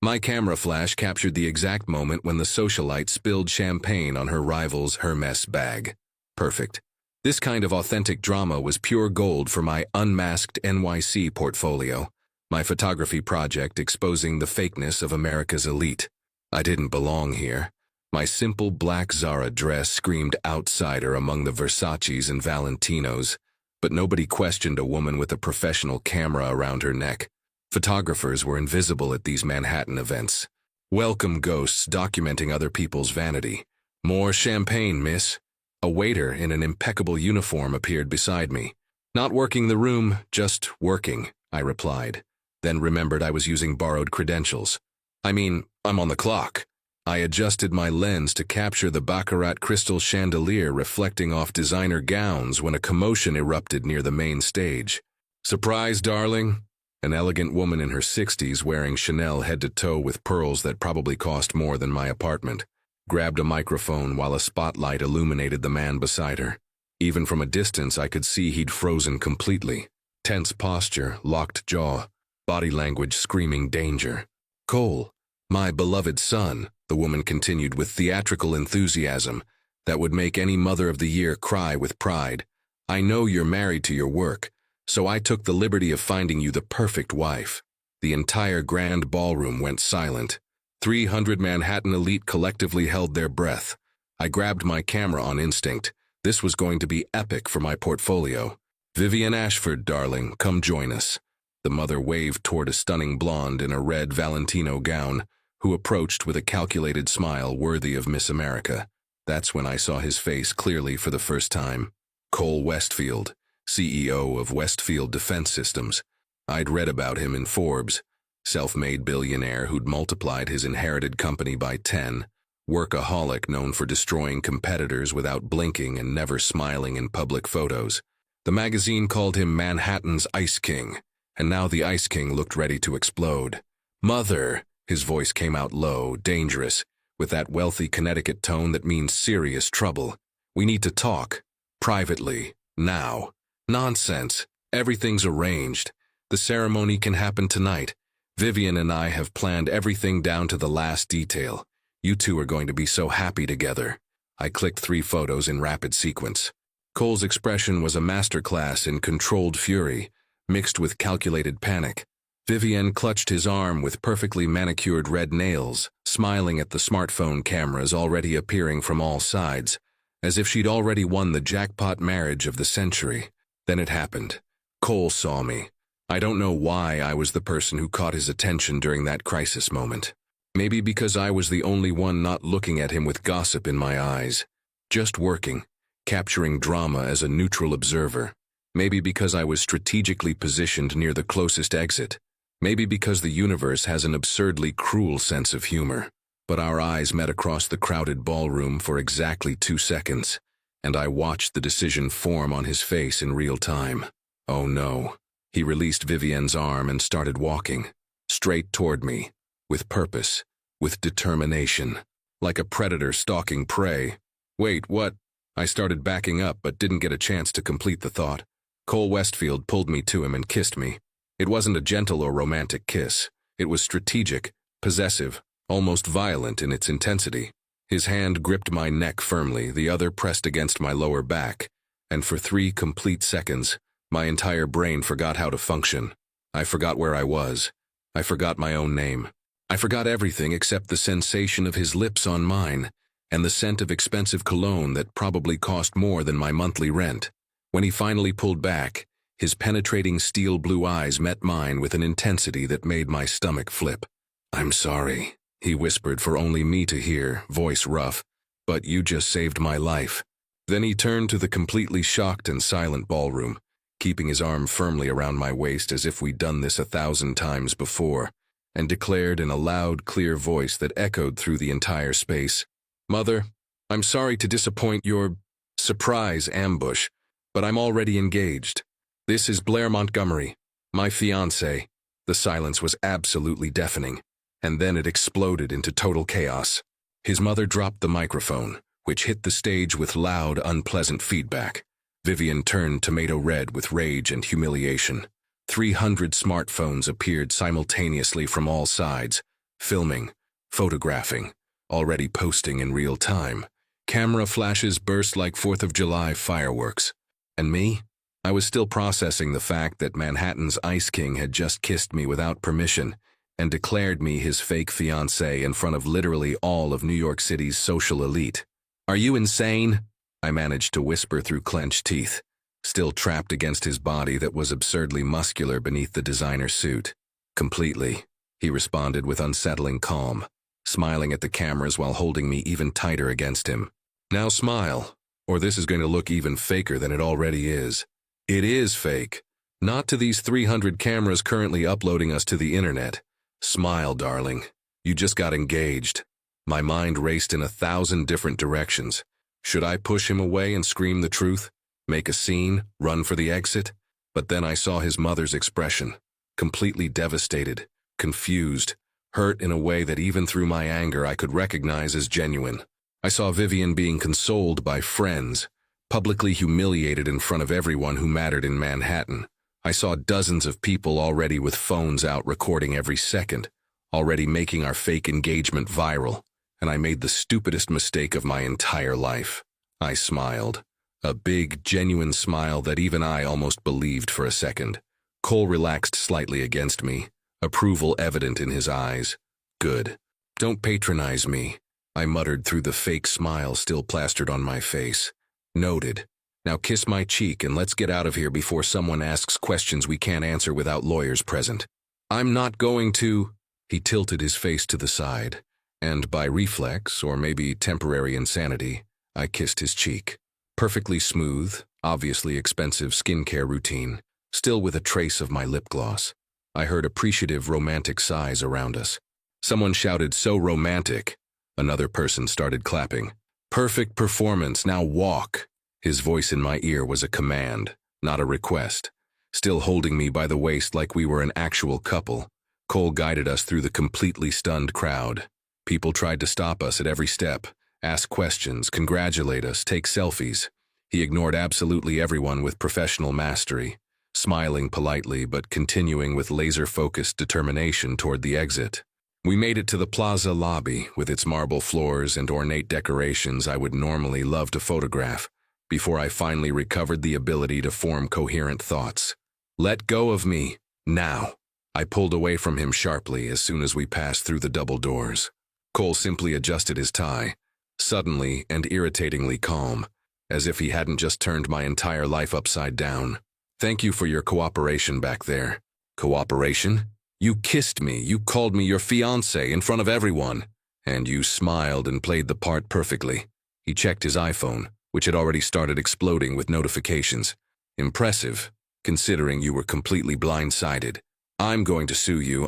My camera flash captured the exact moment when the socialite spilled champagne on her rival's Hermes bag. Perfect. This kind of authentic drama was pure gold for my unmasked NYC portfolio, my photography project exposing the fakeness of America's elite. I didn't belong here. My simple black Zara dress screamed outsider among the Versaces and Valentinos, but nobody questioned a woman with a professional camera around her neck. Photographers were invisible at these Manhattan events. Welcome ghosts documenting other people's vanity. More champagne, miss. A waiter in an impeccable uniform appeared beside me. Not working the room, just working, I replied, then remembered I was using borrowed credentials. I'm on the clock. I adjusted my lens to capture the baccarat crystal chandelier reflecting off designer gowns when a commotion erupted near the main stage. Surprise, darling? An elegant woman in her 60s wearing Chanel head to toe with pearls that probably cost more than my apartment, grabbed a microphone while a spotlight illuminated the man beside her. Even from a distance, I could see he'd frozen completely. Tense posture, locked jaw, body language screaming danger. Cole, my beloved son, the woman continued with theatrical enthusiasm that would make any Mother of the Year cry with pride. I know you're married to your work, so I took the liberty of finding you the perfect wife. The entire grand ballroom went silent. 300 Manhattan elite collectively held their breath. I grabbed my camera on instinct. This was going to be epic for my portfolio. Vivian Ashford, darling, come join us. The mother waved toward a stunning blonde in a red Valentino gown, who approached with a calculated smile worthy of Miss America. That's when I saw his face clearly for the first time. Cole Westfield, CEO of Westfield Defense Systems. I'd read about him in Forbes. Self-made billionaire who'd multiplied his inherited company by 10. Workaholic known for destroying competitors without blinking and never smiling in public photos. The magazine called him Manhattan's Ice King, and now the Ice King looked ready to explode. Mother, his voice came out low, dangerous, with that wealthy Connecticut tone that means serious trouble. We need to talk. Privately. Now. Nonsense. Everything's arranged. The ceremony can happen tonight. Vivian and I have planned everything down to the last detail. You two are going to be so happy together. I clicked 3 photos in rapid sequence. Cole's expression was a masterclass in controlled fury, mixed with calculated panic. Vivian clutched his arm with perfectly manicured red nails, smiling at the smartphone cameras already appearing from all sides, as if she'd already won the jackpot marriage of the century. Then it happened. Cole saw me. I don't know why I was the person who caught his attention during that crisis moment. Maybe because I was the only one not looking at him with gossip in my eyes. Just working, capturing drama as a neutral observer. Maybe because I was strategically positioned near the closest exit. Maybe because the universe has an absurdly cruel sense of humor. But our eyes met across the crowded ballroom for exactly 2 seconds, and I watched the decision form on his face in real time. Oh no. He released Vivian's arm and started walking, straight toward me, with purpose, with determination, like a predator stalking prey. Wait, what? I started backing up but didn't get a chance to complete the thought. Cole Westfield pulled me to him and kissed me. It wasn't a gentle or romantic kiss. It was strategic, possessive, almost violent in its intensity. His hand gripped my neck firmly, the other pressed against my lower back, and for 3 complete seconds, my entire brain forgot how to function. I forgot where I was. I forgot my own name. I forgot everything except the sensation of his lips on mine, and the scent of expensive cologne that probably cost more than my monthly rent. When he finally pulled back, his penetrating steel blue eyes met mine with an intensity that made my stomach flip. "I'm sorry," he whispered for only me to hear, voice rough, "but you just saved my life." Then he turned to the completely shocked and silent ballroom, keeping his arm firmly around my waist as if we'd done this 1,000 times before, and declared in a loud, clear voice that echoed through the entire space, "Mother, I'm sorry to disappoint your surprise ambush, but I'm already engaged. This is Blair Montgomery, my fiancé." The silence was absolutely deafening, and then it exploded into total chaos. His mother dropped the microphone, which hit the stage with loud, unpleasant feedback. Vivian turned tomato red with rage and humiliation. 300 smartphones appeared simultaneously from all sides, filming, photographing, already posting in real time. Camera flashes burst like 4th of July fireworks. And me? I was still processing the fact that Manhattan's Ice King had just kissed me without permission and declared me his fake fiancé in front of literally all of New York City's social elite. "Are you insane?" I managed to whisper through clenched teeth, still trapped against his body that was absurdly muscular beneath the designer suit. "Completely," he responded with unsettling calm, smiling at the cameras while holding me even tighter against him. "Now smile, or this is going to look even faker than it already is." "It is fake. Not to these 300 cameras currently uploading us to the internet. Smile, darling. You just got engaged." My mind raced in 1,000 different directions. Should I push him away and scream the truth? Make a scene? Run for the exit? But then I saw his mother's expression. Completely devastated, confused, hurt in a way that even through my anger I could recognize as genuine. I saw Vivian being consoled by friends, publicly humiliated in front of everyone who mattered in Manhattan. I saw dozens of people already with phones out recording every second, already making our fake engagement viral, and I made the stupidest mistake of my entire life. I smiled. A big, genuine smile that even I almost believed for a second. Cole relaxed slightly against me, approval evident in his eyes. "Good. Don't patronize me," I muttered through the fake smile still plastered on my face. "Noted. Now kiss my cheek and let's get out of here before someone asks questions we can't answer without lawyers present." "I'm not going to." He tilted his face to the side, and by reflex, or maybe temporary insanity, I kissed his cheek. Perfectly smooth, obviously expensive skincare routine, still with a trace of my lip gloss. I heard appreciative romantic sighs around us. Someone shouted, "So romantic." Another person started clapping. "Perfect performance, now walk." His voice in my ear was a command, not a request. Still holding me by the waist like we were an actual couple, Cole guided us through the completely stunned crowd. People tried to stop us at every step, ask questions, congratulate us, take selfies. He ignored absolutely everyone with professional mastery, smiling politely but continuing with laser-focused determination toward the exit. We made it to the plaza lobby with its marble floors and ornate decorations I would normally love to photograph, before I finally recovered the ability to form coherent thoughts. "Let go of me, now." I pulled away from him sharply as soon as we passed through the double doors. Cole simply adjusted his tie, suddenly and irritatingly calm, as if he hadn't just turned my entire life upside down. "Thank you for your cooperation back there." "Cooperation? You kissed me, you called me your fiancé in front of everyone, and you smiled and played the part perfectly." He checked his iPhone, which had already started exploding with notifications. "Impressive, considering you were completely blindsided. I'm going to sue you.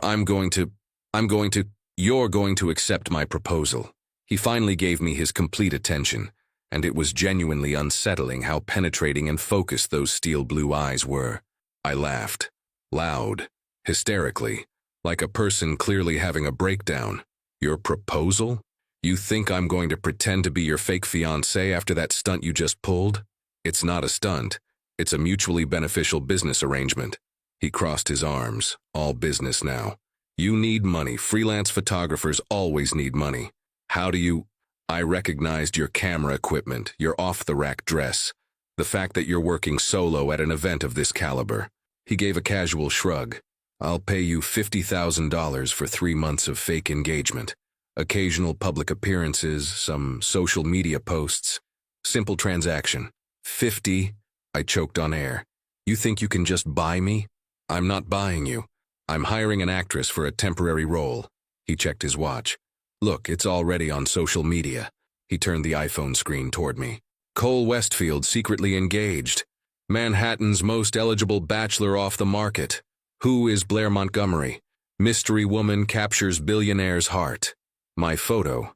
You're going to accept my proposal." He finally gave me his complete attention, and it was genuinely unsettling how penetrating and focused those steel blue eyes were. I laughed. Loud, hysterically, like a person clearly having a breakdown. "Your proposal? You think I'm going to pretend to be your fake fiancé after that stunt you just pulled? It's not a stunt. It's a mutually beneficial business arrangement." He crossed his arms. "All business now. You need money. Freelance photographers always need money. How do you—" "I recognized your camera equipment, your off-the-rack dress, the fact that you're working solo at an event of this caliber." He gave a casual shrug. "I'll pay you $50,000 for 3 months of fake engagement. Occasional public appearances, some social media posts. Simple transaction." 50? I choked on air. "You think you can just buy me?" "I'm not buying you. I'm hiring an actress for a temporary role." He checked his watch. "Look, it's already on social media." He turned the iPhone screen toward me. "Cole Westfield secretly engaged. Manhattan's most eligible bachelor off the market. Who is Blair Montgomery? Mystery woman captures billionaire's heart." My photo,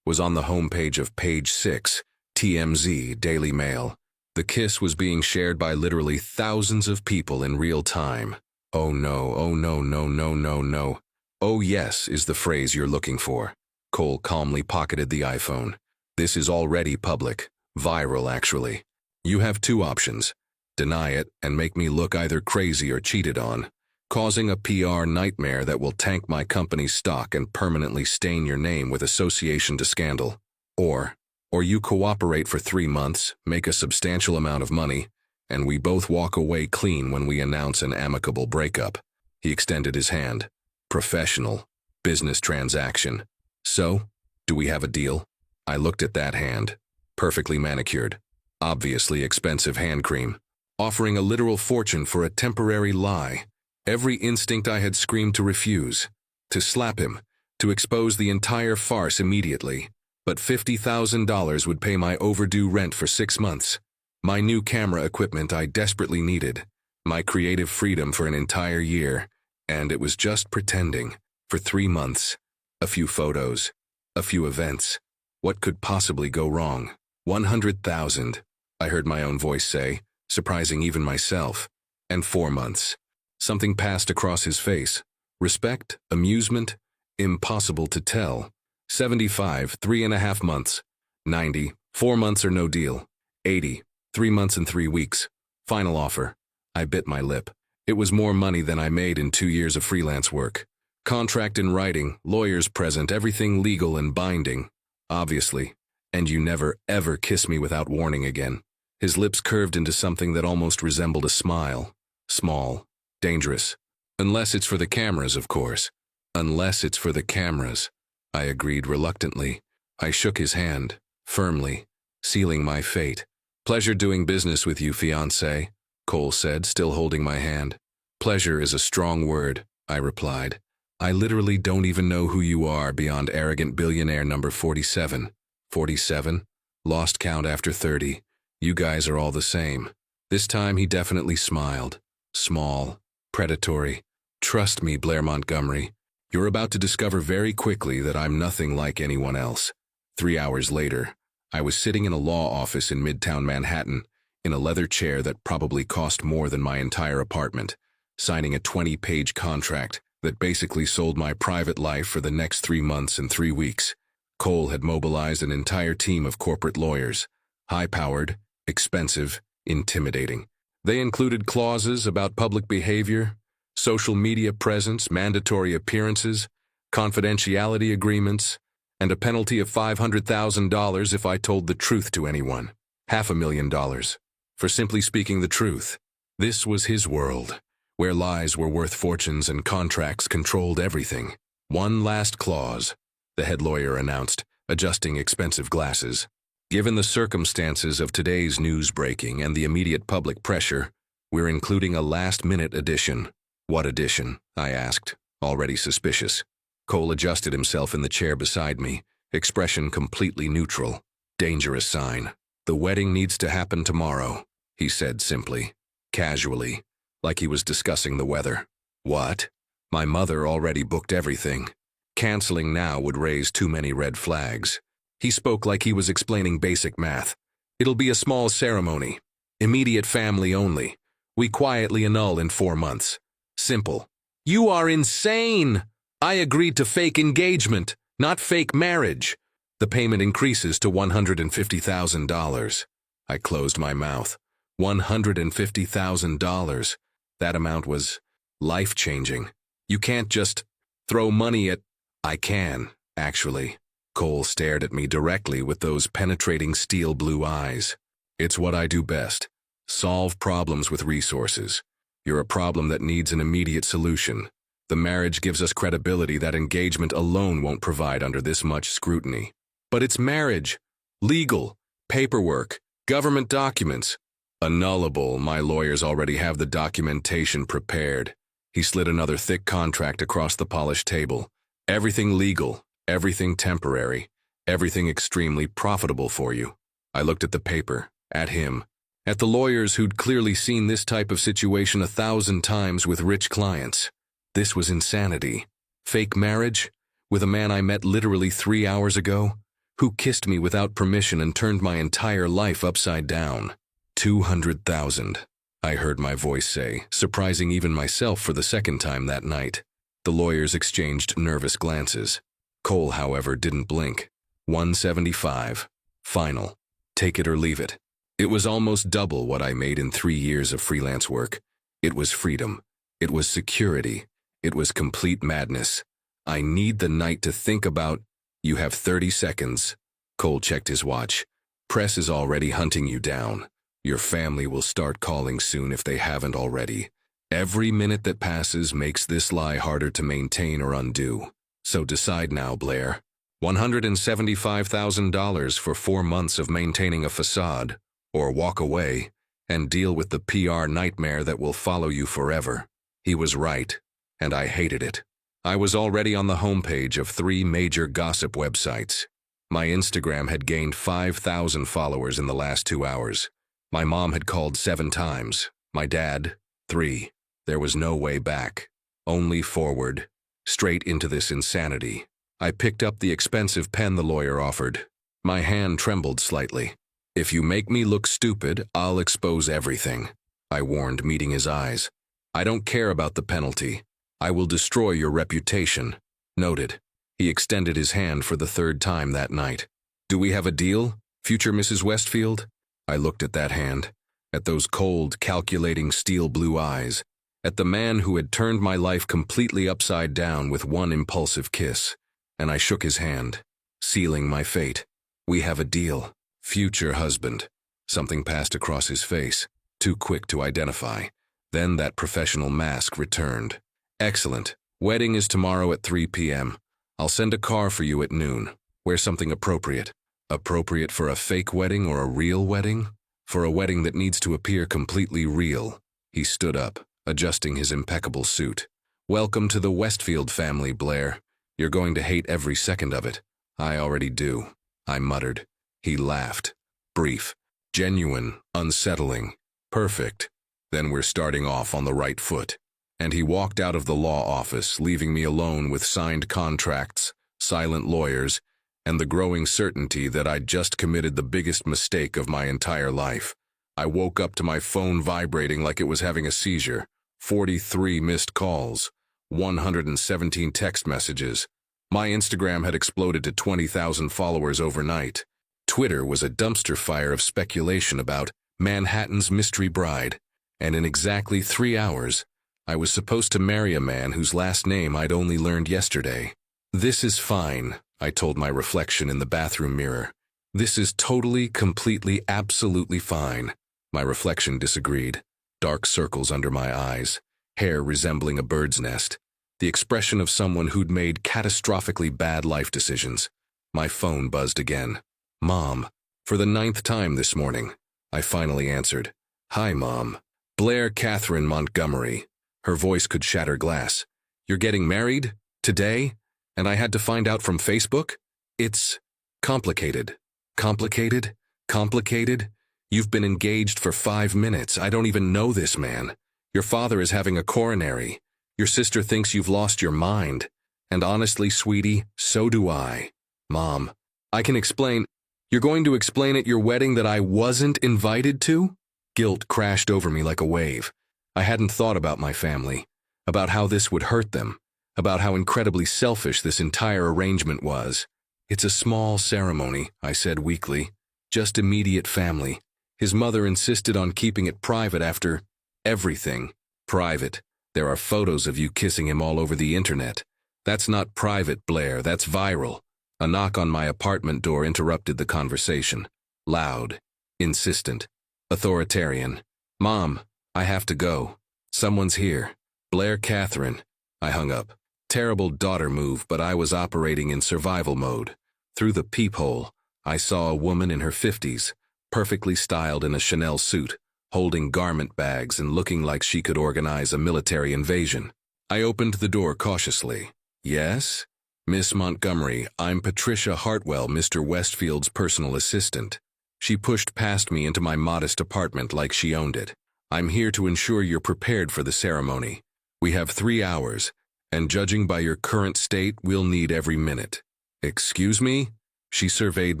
was on the homepage of page 6, TMZ, Daily Mail. The kiss was being shared by literally thousands of people in real time. "Oh no, oh no, no, no, no, no. Oh yes is the phrase you're looking for." Cole calmly pocketed the iPhone. "This is already public. Viral, actually. You have 2 options. Deny it and make me look either crazy or cheated on. causing a PR nightmare that will tank my company's stock and permanently stain your name with association to scandal. Or you cooperate for 3 months, make a substantial amount of money, and we both walk away clean when we announce an amicable breakup. He extended his hand. Professional. Business transaction. So, do we have a deal? I looked at that hand. Perfectly manicured. Obviously expensive hand cream. Offering a literal fortune for a temporary lie. Every instinct I had screamed to refuse. To slap him. To expose the entire farce immediately. But $50,000 would pay my overdue rent for 6 months. My new camera equipment I desperately needed. My creative freedom for an entire year. And it was just pretending. For 3 months. A few photos. A few events. What could possibly go wrong? 100,000. I heard my own voice say, surprising even myself. And 4 months. Something passed across his face. Respect, amusement, impossible to tell. 75, 3.5 months. 90, 4 months or no deal. 80, 3 months and 3 weeks. Final offer. I bit my lip. It was more money than I made in 2 years of freelance work. Contract in writing, lawyers present, everything legal and binding. Obviously. And you never, ever kiss me without warning again. His lips curved into something that almost resembled a smile. Small. Dangerous. Unless it's for the cameras, of course. Unless it's for the cameras. I agreed reluctantly. I shook his hand, firmly, sealing my fate. Pleasure doing business with you, fiancé, Cole said, still holding my hand. Pleasure is a strong word, I replied. I literally don't even know who you are beyond arrogant billionaire number 47. 47? Lost count after 30. You guys are all the same. This time he definitely smiled. Small. Predatory. Trust me, Blair Montgomery. You're about to discover very quickly that I'm nothing like anyone else. 3 hours later, I was sitting in a law office in Midtown Manhattan, in a leather chair that probably cost more than my entire apartment, signing a 20-page contract that basically sold my private life for the next 3 months and 3 weeks. Cole had mobilized an entire team of corporate lawyers, high-powered, expensive, intimidating. They included clauses about public behavior, social media presence, mandatory appearances, confidentiality agreements, and a penalty of $500,000 if I told the truth to anyone. $500,000 for simply speaking the truth. This was his world, where lies were worth fortunes and contracts controlled everything. One last clause, the head lawyer announced, adjusting expensive glasses. Given the circumstances of today's news breaking and the immediate public pressure, we're including a last-minute addition. What addition? I asked, already suspicious. Cole adjusted himself in the chair beside me, expression completely neutral. Dangerous sign. The wedding needs to happen tomorrow, he said simply, casually, like he was discussing the weather. What? My mother already booked everything. Canceling now would raise too many red flags. He spoke like he was explaining basic math. It'll be a small ceremony. Immediate family only. We quietly annul in 4 months. Simple. You are insane! I agreed to fake engagement, not fake marriage. The payment increases to $150,000. I closed my mouth. $150,000. That amount was life-changing. You can't just throw money at... I can, actually. Cole stared at me directly with those penetrating steel blue eyes. It's what I do best. Solve problems with resources. You're a problem that needs an immediate solution. The marriage gives us credibility that engagement alone won't provide under this much scrutiny. But it's marriage. Legal. Paperwork. Government documents. Annullable. My lawyers already have the documentation prepared. He slid another thick contract across the polished table. Everything legal. Everything temporary. Everything extremely profitable for you. I looked at the paper. At him. At the lawyers who'd clearly seen this type of situation 1,000 times with rich clients. This was insanity. Fake marriage? With a man I met literally 3 hours ago? Who kissed me without permission and turned my entire life upside down. 200,000. I heard my voice say, surprising even myself for the second time that night. The lawyers exchanged nervous glances. Cole, however, didn't blink. 175. Final. Take it or leave it. It was almost double what I made in 3 years of freelance work. It was freedom. It was security. It was complete madness. I need the night to think about. You have 30 seconds. Cole checked his watch. Press is already hunting you down. Your family will start calling soon if they haven't already. Every minute that passes makes this lie harder to maintain or undo. So decide now, Blair. $175,000 for 4 months of maintaining a facade, or walk away and deal with the PR nightmare that will follow you forever. He was right, and I hated it. I was already on the homepage of 3 major gossip websites. My Instagram had gained 5,000 followers in the last 2 hours. My mom had called 7 times. My dad, 3. There was no way back. Only forward. Straight into this insanity. I picked up the expensive pen the lawyer offered. My hand trembled slightly. If you make me look stupid, I'll expose everything, I warned, meeting his eyes. I don't care about the penalty. I will destroy your reputation. Noted. He extended his hand for the 3rd time that night. Do we have a deal, future Mrs. Westfield? I looked at that hand, at those cold, calculating steel blue eyes, at the man who had turned my life completely upside down with one impulsive kiss, and I shook his hand, sealing my fate. We have a deal. Future husband. Something passed across his face, too quick to identify. Then that professional mask returned. Excellent. Wedding is tomorrow at 3 p.m. I'll send a car for you at noon. Wear something appropriate. Appropriate for a fake wedding or a real wedding? For a wedding that needs to appear completely real. He stood up, adjusting his impeccable suit. Welcome to the Westfield family, Blair. You're going to hate every second of it. I already do, I muttered. He laughed. Brief. Genuine. Unsettling. Perfect. Then we're starting off on the right foot. And he walked out of the law office, leaving me alone with signed contracts, silent lawyers, and the growing certainty that I'd just committed the biggest mistake of my entire life. I woke up to my phone vibrating like it was having a seizure. 43 missed calls. 117 text messages. My Instagram had exploded to 20,000 followers overnight. Twitter was a dumpster fire of speculation about Manhattan's mystery bride. And in exactly 3 hours, I was supposed to marry a man whose last name I'd only learned yesterday. This is fine, I told my reflection in the bathroom mirror. This is totally, completely, absolutely fine. My reflection disagreed. Dark circles under my eyes, hair resembling a bird's nest. The expression of someone who'd made catastrophically bad life decisions. My phone buzzed again. Mom. For the 9th time this morning. I finally answered. Hi, Mom. Blair Catherine Montgomery. Her voice could shatter glass. You're getting married? Today? And I had to find out from Facebook? It's complicated. Complicated? Complicated? You've been engaged for 5 minutes. I don't even know this man. Your father is having a coronary. Your sister thinks you've lost your mind. And honestly, sweetie, so do I. Mom, I can explain. You're going to explain at your wedding that I wasn't invited to? Guilt crashed over me like a wave. I hadn't thought about my family, about how this would hurt them, about how incredibly selfish this entire arrangement was. It's a small ceremony, I said weakly. Just immediate family. His mother insisted on keeping it private after everything. Private. There are photos of you kissing him all over the internet. That's not private, Blair, that's viral. A knock on my apartment door interrupted the conversation. Loud. Insistent. Authoritarian. Mom, I have to go. Someone's here. Blair Catherine. I hung up. Terrible daughter move, but I was operating in survival mode. Through the peephole, I saw a woman in her 50s, perfectly styled in a Chanel suit, holding garment bags and looking like she could organize a military invasion. I opened the door cautiously. Yes? Miss Montgomery, I'm Patricia Hartwell, Mr. Westfield's personal assistant. She pushed past me into my modest apartment like she owned it. I'm here to ensure you're prepared for the ceremony. We have 3 hours, and judging by your current state, we'll need every minute. Excuse me? She surveyed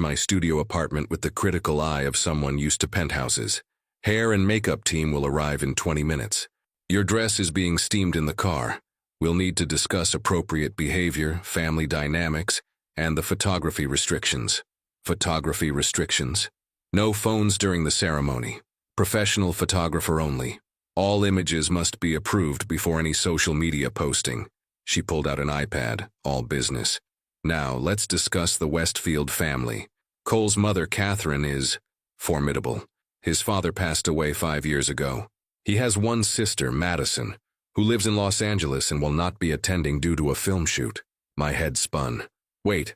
my studio apartment with the critical eye of someone used to penthouses. Hair and makeup team will arrive in 20 minutes. Your dress is being steamed in the car. We'll need to discuss appropriate behavior, family dynamics, and the photography restrictions. Photography restrictions. No phones during the ceremony. Professional photographer only. All images must be approved before any social media posting. She pulled out an iPad, all business. Now, let's discuss the Westfield family. Cole's mother, Catherine, is formidable. His father passed away 5 years ago. He has one sister, Madison, who lives in Los Angeles and will not be attending due to a film shoot. My head spun. Wait,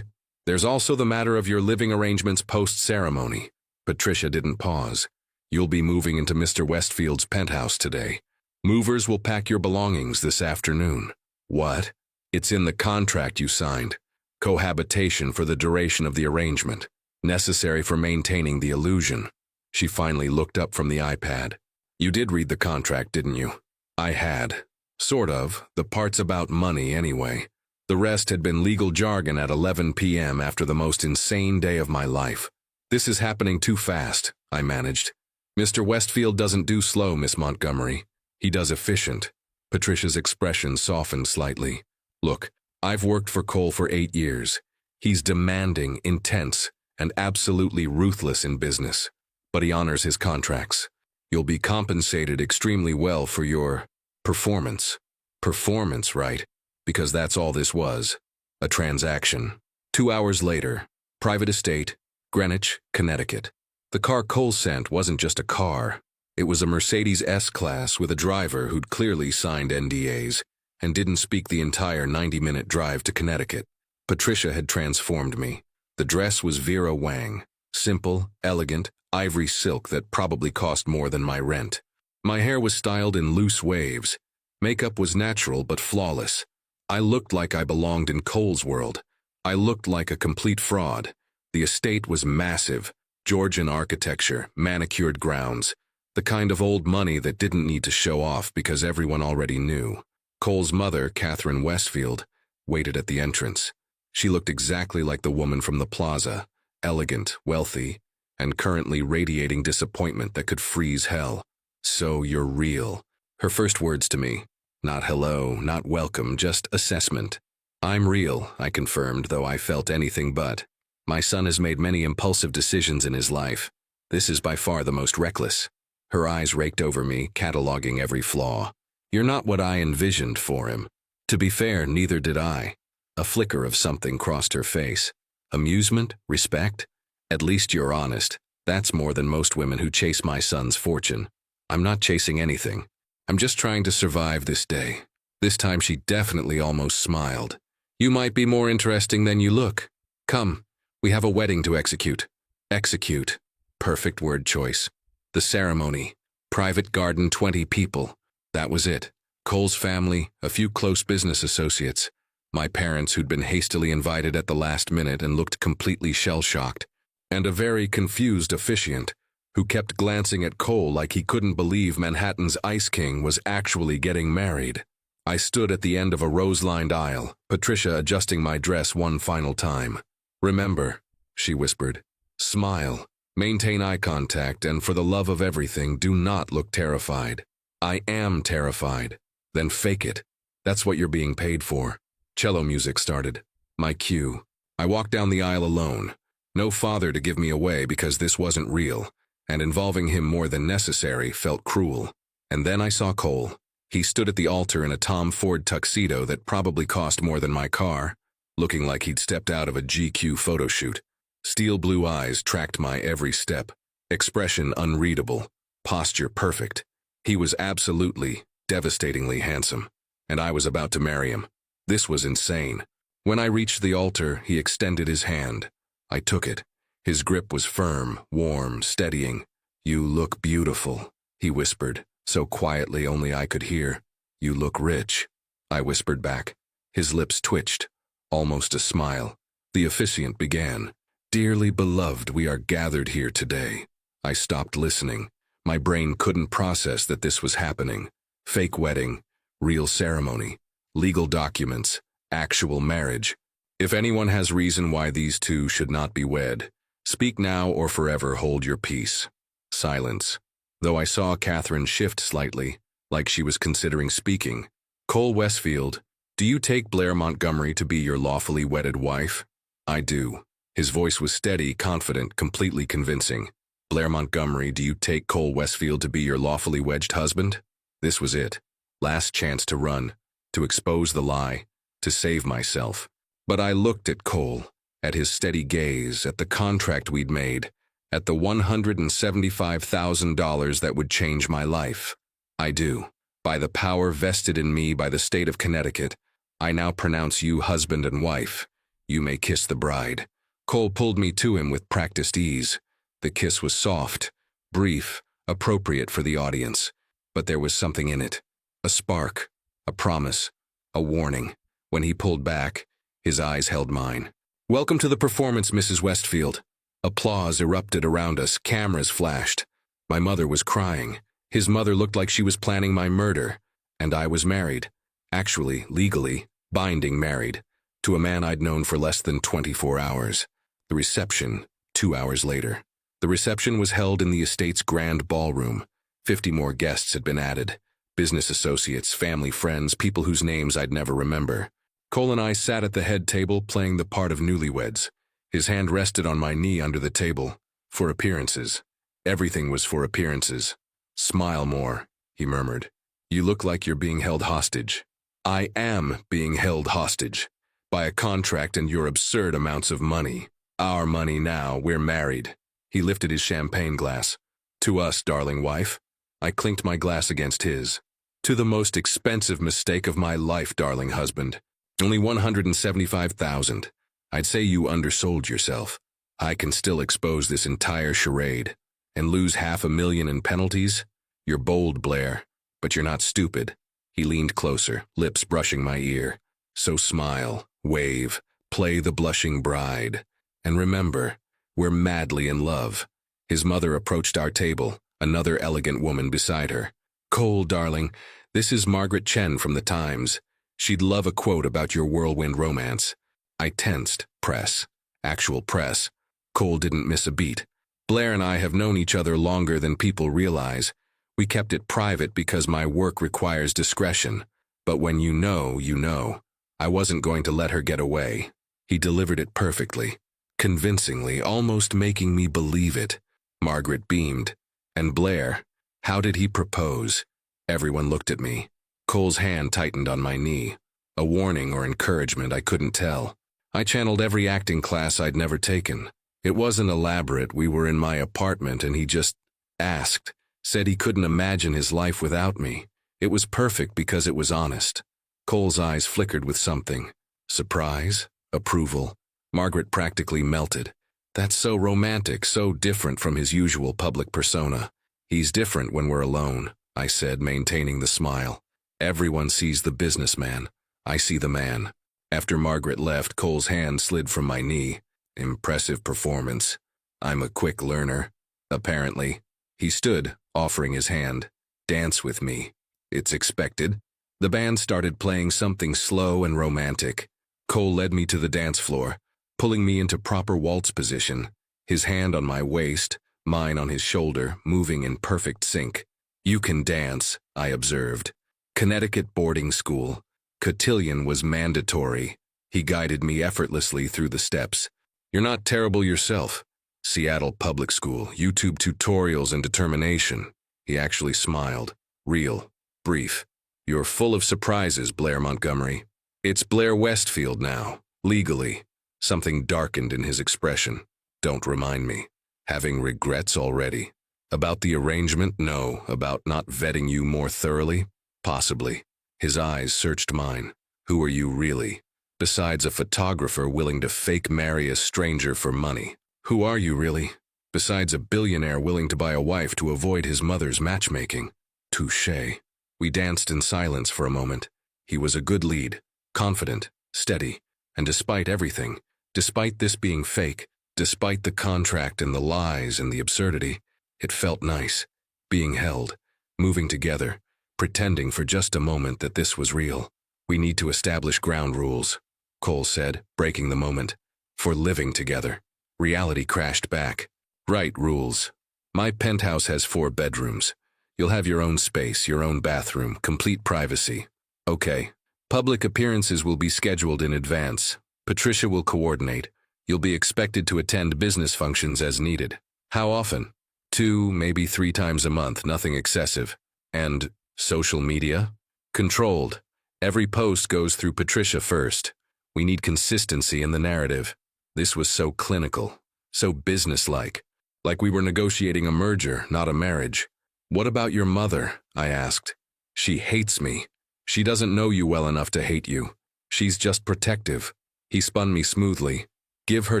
There's also the matter of your living arrangements post-ceremony. Patricia didn't pause. You'll be moving into Mr. Westfield's penthouse today. Movers will pack your belongings this afternoon. What? It's in the contract you signed. Cohabitation for the duration of the arrangement, necessary for maintaining the illusion. She finally looked up from the iPad. You did read the contract, didn't you? I had. Sort of. The parts about money, anyway. The rest had been legal jargon at 11 p.m. after the most insane day of my life. This is happening too fast, I managed. Mr. Westfield doesn't do slow, Miss Montgomery. He does efficient. Patricia's expression softened slightly. Look, I've worked for Cole for 8 years. He's demanding, intense, and absolutely ruthless in business. But he honors his contracts. You'll be compensated extremely well for your performance. Performance, right? Because that's all this was. A transaction. 2 hours later, private estate, Greenwich, Connecticut. The car Cole sent wasn't just a car. It was a Mercedes S-Class with a driver who'd clearly signed NDAs and didn't speak the entire 90-minute drive to Connecticut. Patricia had transformed me. The dress was Vera Wang. Simple, elegant, ivory silk that probably cost more than my rent. My hair was styled in loose waves. Makeup was natural but flawless. I looked like I belonged in Cole's world. I looked like a complete fraud. The estate was massive. Georgian architecture, manicured grounds. The kind of old money that didn't need to show off because everyone already knew. Cole's mother, Catherine Westfield, waited at the entrance. She looked exactly like the woman from the plaza, elegant, wealthy, and currently radiating disappointment that could freeze hell. So you're real. Her first words to me. Not hello, not welcome, just assessment. I'm real, I confirmed, though I felt anything but. My son has made many impulsive decisions in his life. This is by far the most reckless. Her eyes raked over me, cataloging every flaw. You're not what I envisioned for him. To be fair, neither did I. A flicker of something crossed her face. Amusement? Respect? At least you're honest. That's more than most women who chase my son's fortune. I'm not chasing anything. I'm just trying to survive this day. This time she definitely almost smiled. You might be more interesting than you look. Come, we have a wedding to execute. Execute. Perfect word choice. The ceremony. Private garden, 20 people. That was it. Cole's family, a few close business associates. My parents who'd been hastily invited at the last minute and looked completely shell-shocked. And a very confused officiant who kept glancing at Cole like he couldn't believe Manhattan's Ice King was actually getting married. I stood at the end of a rose-lined aisle, Patricia adjusting my dress one final time. Remember, she whispered. Smile. Maintain eye contact, and for the love of everything, do not look terrified. I am terrified. Then fake it. That's what you're being paid for. Cello music started. My cue. I walked down the aisle alone. No father to give me away because this wasn't real, and involving him more than necessary felt cruel. And then I saw Cole. He stood at the altar in a Tom Ford tuxedo that probably cost more than my car, looking like he'd stepped out of a GQ photo shoot. Steel blue eyes tracked my every step, expression unreadable, posture perfect. He was absolutely, devastatingly handsome, and I was about to marry him. This was insane. When I reached the altar, he extended his hand. I took it. His grip was firm, warm, steadying. You look beautiful, he whispered, so quietly only I could hear. You look rich, I whispered back. His lips twitched, almost a smile. The officiant began. Dearly beloved, we are gathered here today. I stopped listening. My brain couldn't process that this was happening. Fake wedding, real ceremony, legal documents, actual marriage. If anyone has reason why these two should not be wed, speak now or forever hold your peace. Silence. Though I saw Catherine shift slightly, like she was considering speaking. Cole Westfield, do you take Blair Montgomery to be your lawfully wedded wife? I do. His voice was steady, confident, completely convincing. Blair Montgomery, do you take Cole Westfield to be your lawfully wedged husband? This was it. Last chance to run, to expose the lie, to save myself. But I looked at Cole, at his steady gaze, at the contract we'd made, at the $175,000 that would change my life. I do. By the power vested in me by the state of Connecticut, I now pronounce you husband and wife. You may kiss the bride. Cole pulled me to him with practiced ease. The kiss was soft, brief, appropriate for the audience. But there was something in it. A spark, a promise, a warning. When he pulled back, his eyes held mine. "Welcome to the performance, Mrs. Westfield." Applause erupted around us, cameras flashed. My mother was crying. His mother looked like she was planning my murder. And I was married. Actually, legally, binding married. To a man I'd known for less than 24 hours. The reception, 2 hours later. The reception was held in the estate's grand ballroom. 50 more guests had been added. Business associates, family friends, people whose names I'd never remember. Cole and I sat at the head table playing the part of newlyweds. His hand rested on my knee under the table. For appearances. Everything was for appearances. "Smile more," he murmured. "You look like you're being held hostage." I am being held hostage. By a contract and your absurd amounts of money. Our money now, we're married. He lifted his champagne glass. "To us, darling wife." I clinked my glass against his. "To the most expensive mistake of my life, darling husband. Only $175,000. I'd say you undersold yourself. I can still expose this entire charade. And lose $500,000 in penalties? You're bold, Blair, but you're not stupid." He leaned closer, lips brushing my ear. "So smile, wave, play the blushing bride. And remember, we're madly in love." His mother approached our table, another elegant woman beside her. "Cole, darling, this is Margaret Chen from the Times. She'd love a quote about your whirlwind romance." I tensed. Press. Actual press. Cole didn't miss a beat. "Blair and I have known each other longer than people realize. We kept it private because my work requires discretion. But when you know, you know. I wasn't going to let her get away." He delivered it perfectly, convincingly, almost making me believe it. Margaret beamed. "And Blair, how did he propose?" Everyone looked at me. Cole's hand tightened on my knee. A warning or encouragement, I couldn't tell. I channeled every acting class I'd never taken. It wasn't elaborate. We were in my apartment and he just asked, said he couldn't imagine his life without me. It was perfect because it was honest. Cole's eyes flickered with something. Surprise? Approval? Margaret practically melted. "That's so romantic, so different from his usual public persona." "He's different when we're alone," I said, maintaining the smile. "Everyone sees the businessman. I see the man." After Margaret left, Cole's hand slid from my knee. Impressive performance. I'm a quick learner, apparently. He stood, offering his hand. "Dance with me." "It's expected." The band started playing something slow and romantic. Cole led me to the dance floor, pulling me into proper waltz position, his hand on my waist, mine on his shoulder, moving in perfect sync. "You can dance," I observed. Connecticut boarding school. Cotillion was mandatory. He guided me effortlessly through the steps. "You're not terrible yourself." Seattle public school, YouTube tutorials and determination. He actually smiled. Real. Brief. "You're full of surprises, Blair Montgomery." "It's Blair Westfield now, legally." Something darkened in his expression. "Don't remind me." "Having regrets already?" "About the arrangement? No. About not vetting you more thoroughly? Possibly." His eyes searched mine. "Who are you really? Besides a photographer willing to fake marry a stranger for money. Who are you really? Besides a billionaire willing to buy a wife to avoid his mother's matchmaking." Touché. We danced in silence for a moment. He was a good lead, confident, steady, and despite everything, despite this being fake, despite the contract and the lies and the absurdity, it felt nice, being held, moving together, pretending for just a moment that this was real. "We need to establish ground rules," Cole said, breaking the moment. "For living together." Reality crashed back. "Right, rules. My penthouse has 4 bedrooms. You'll have your own space, your own bathroom, complete privacy." "Okay. Public appearances will be scheduled in advance. Patricia will coordinate. You'll be expected to attend business functions as needed." "How often?" 2, maybe 3 times a month, nothing excessive. And social media? Controlled. Every post goes through Patricia first. We need consistency in the narrative. This was so clinical, so businesslike, like we were negotiating a merger, not a marriage. What about your mother? I asked. She hates me. She doesn't know you well enough to hate you. She's just protective. He spun me smoothly. Give her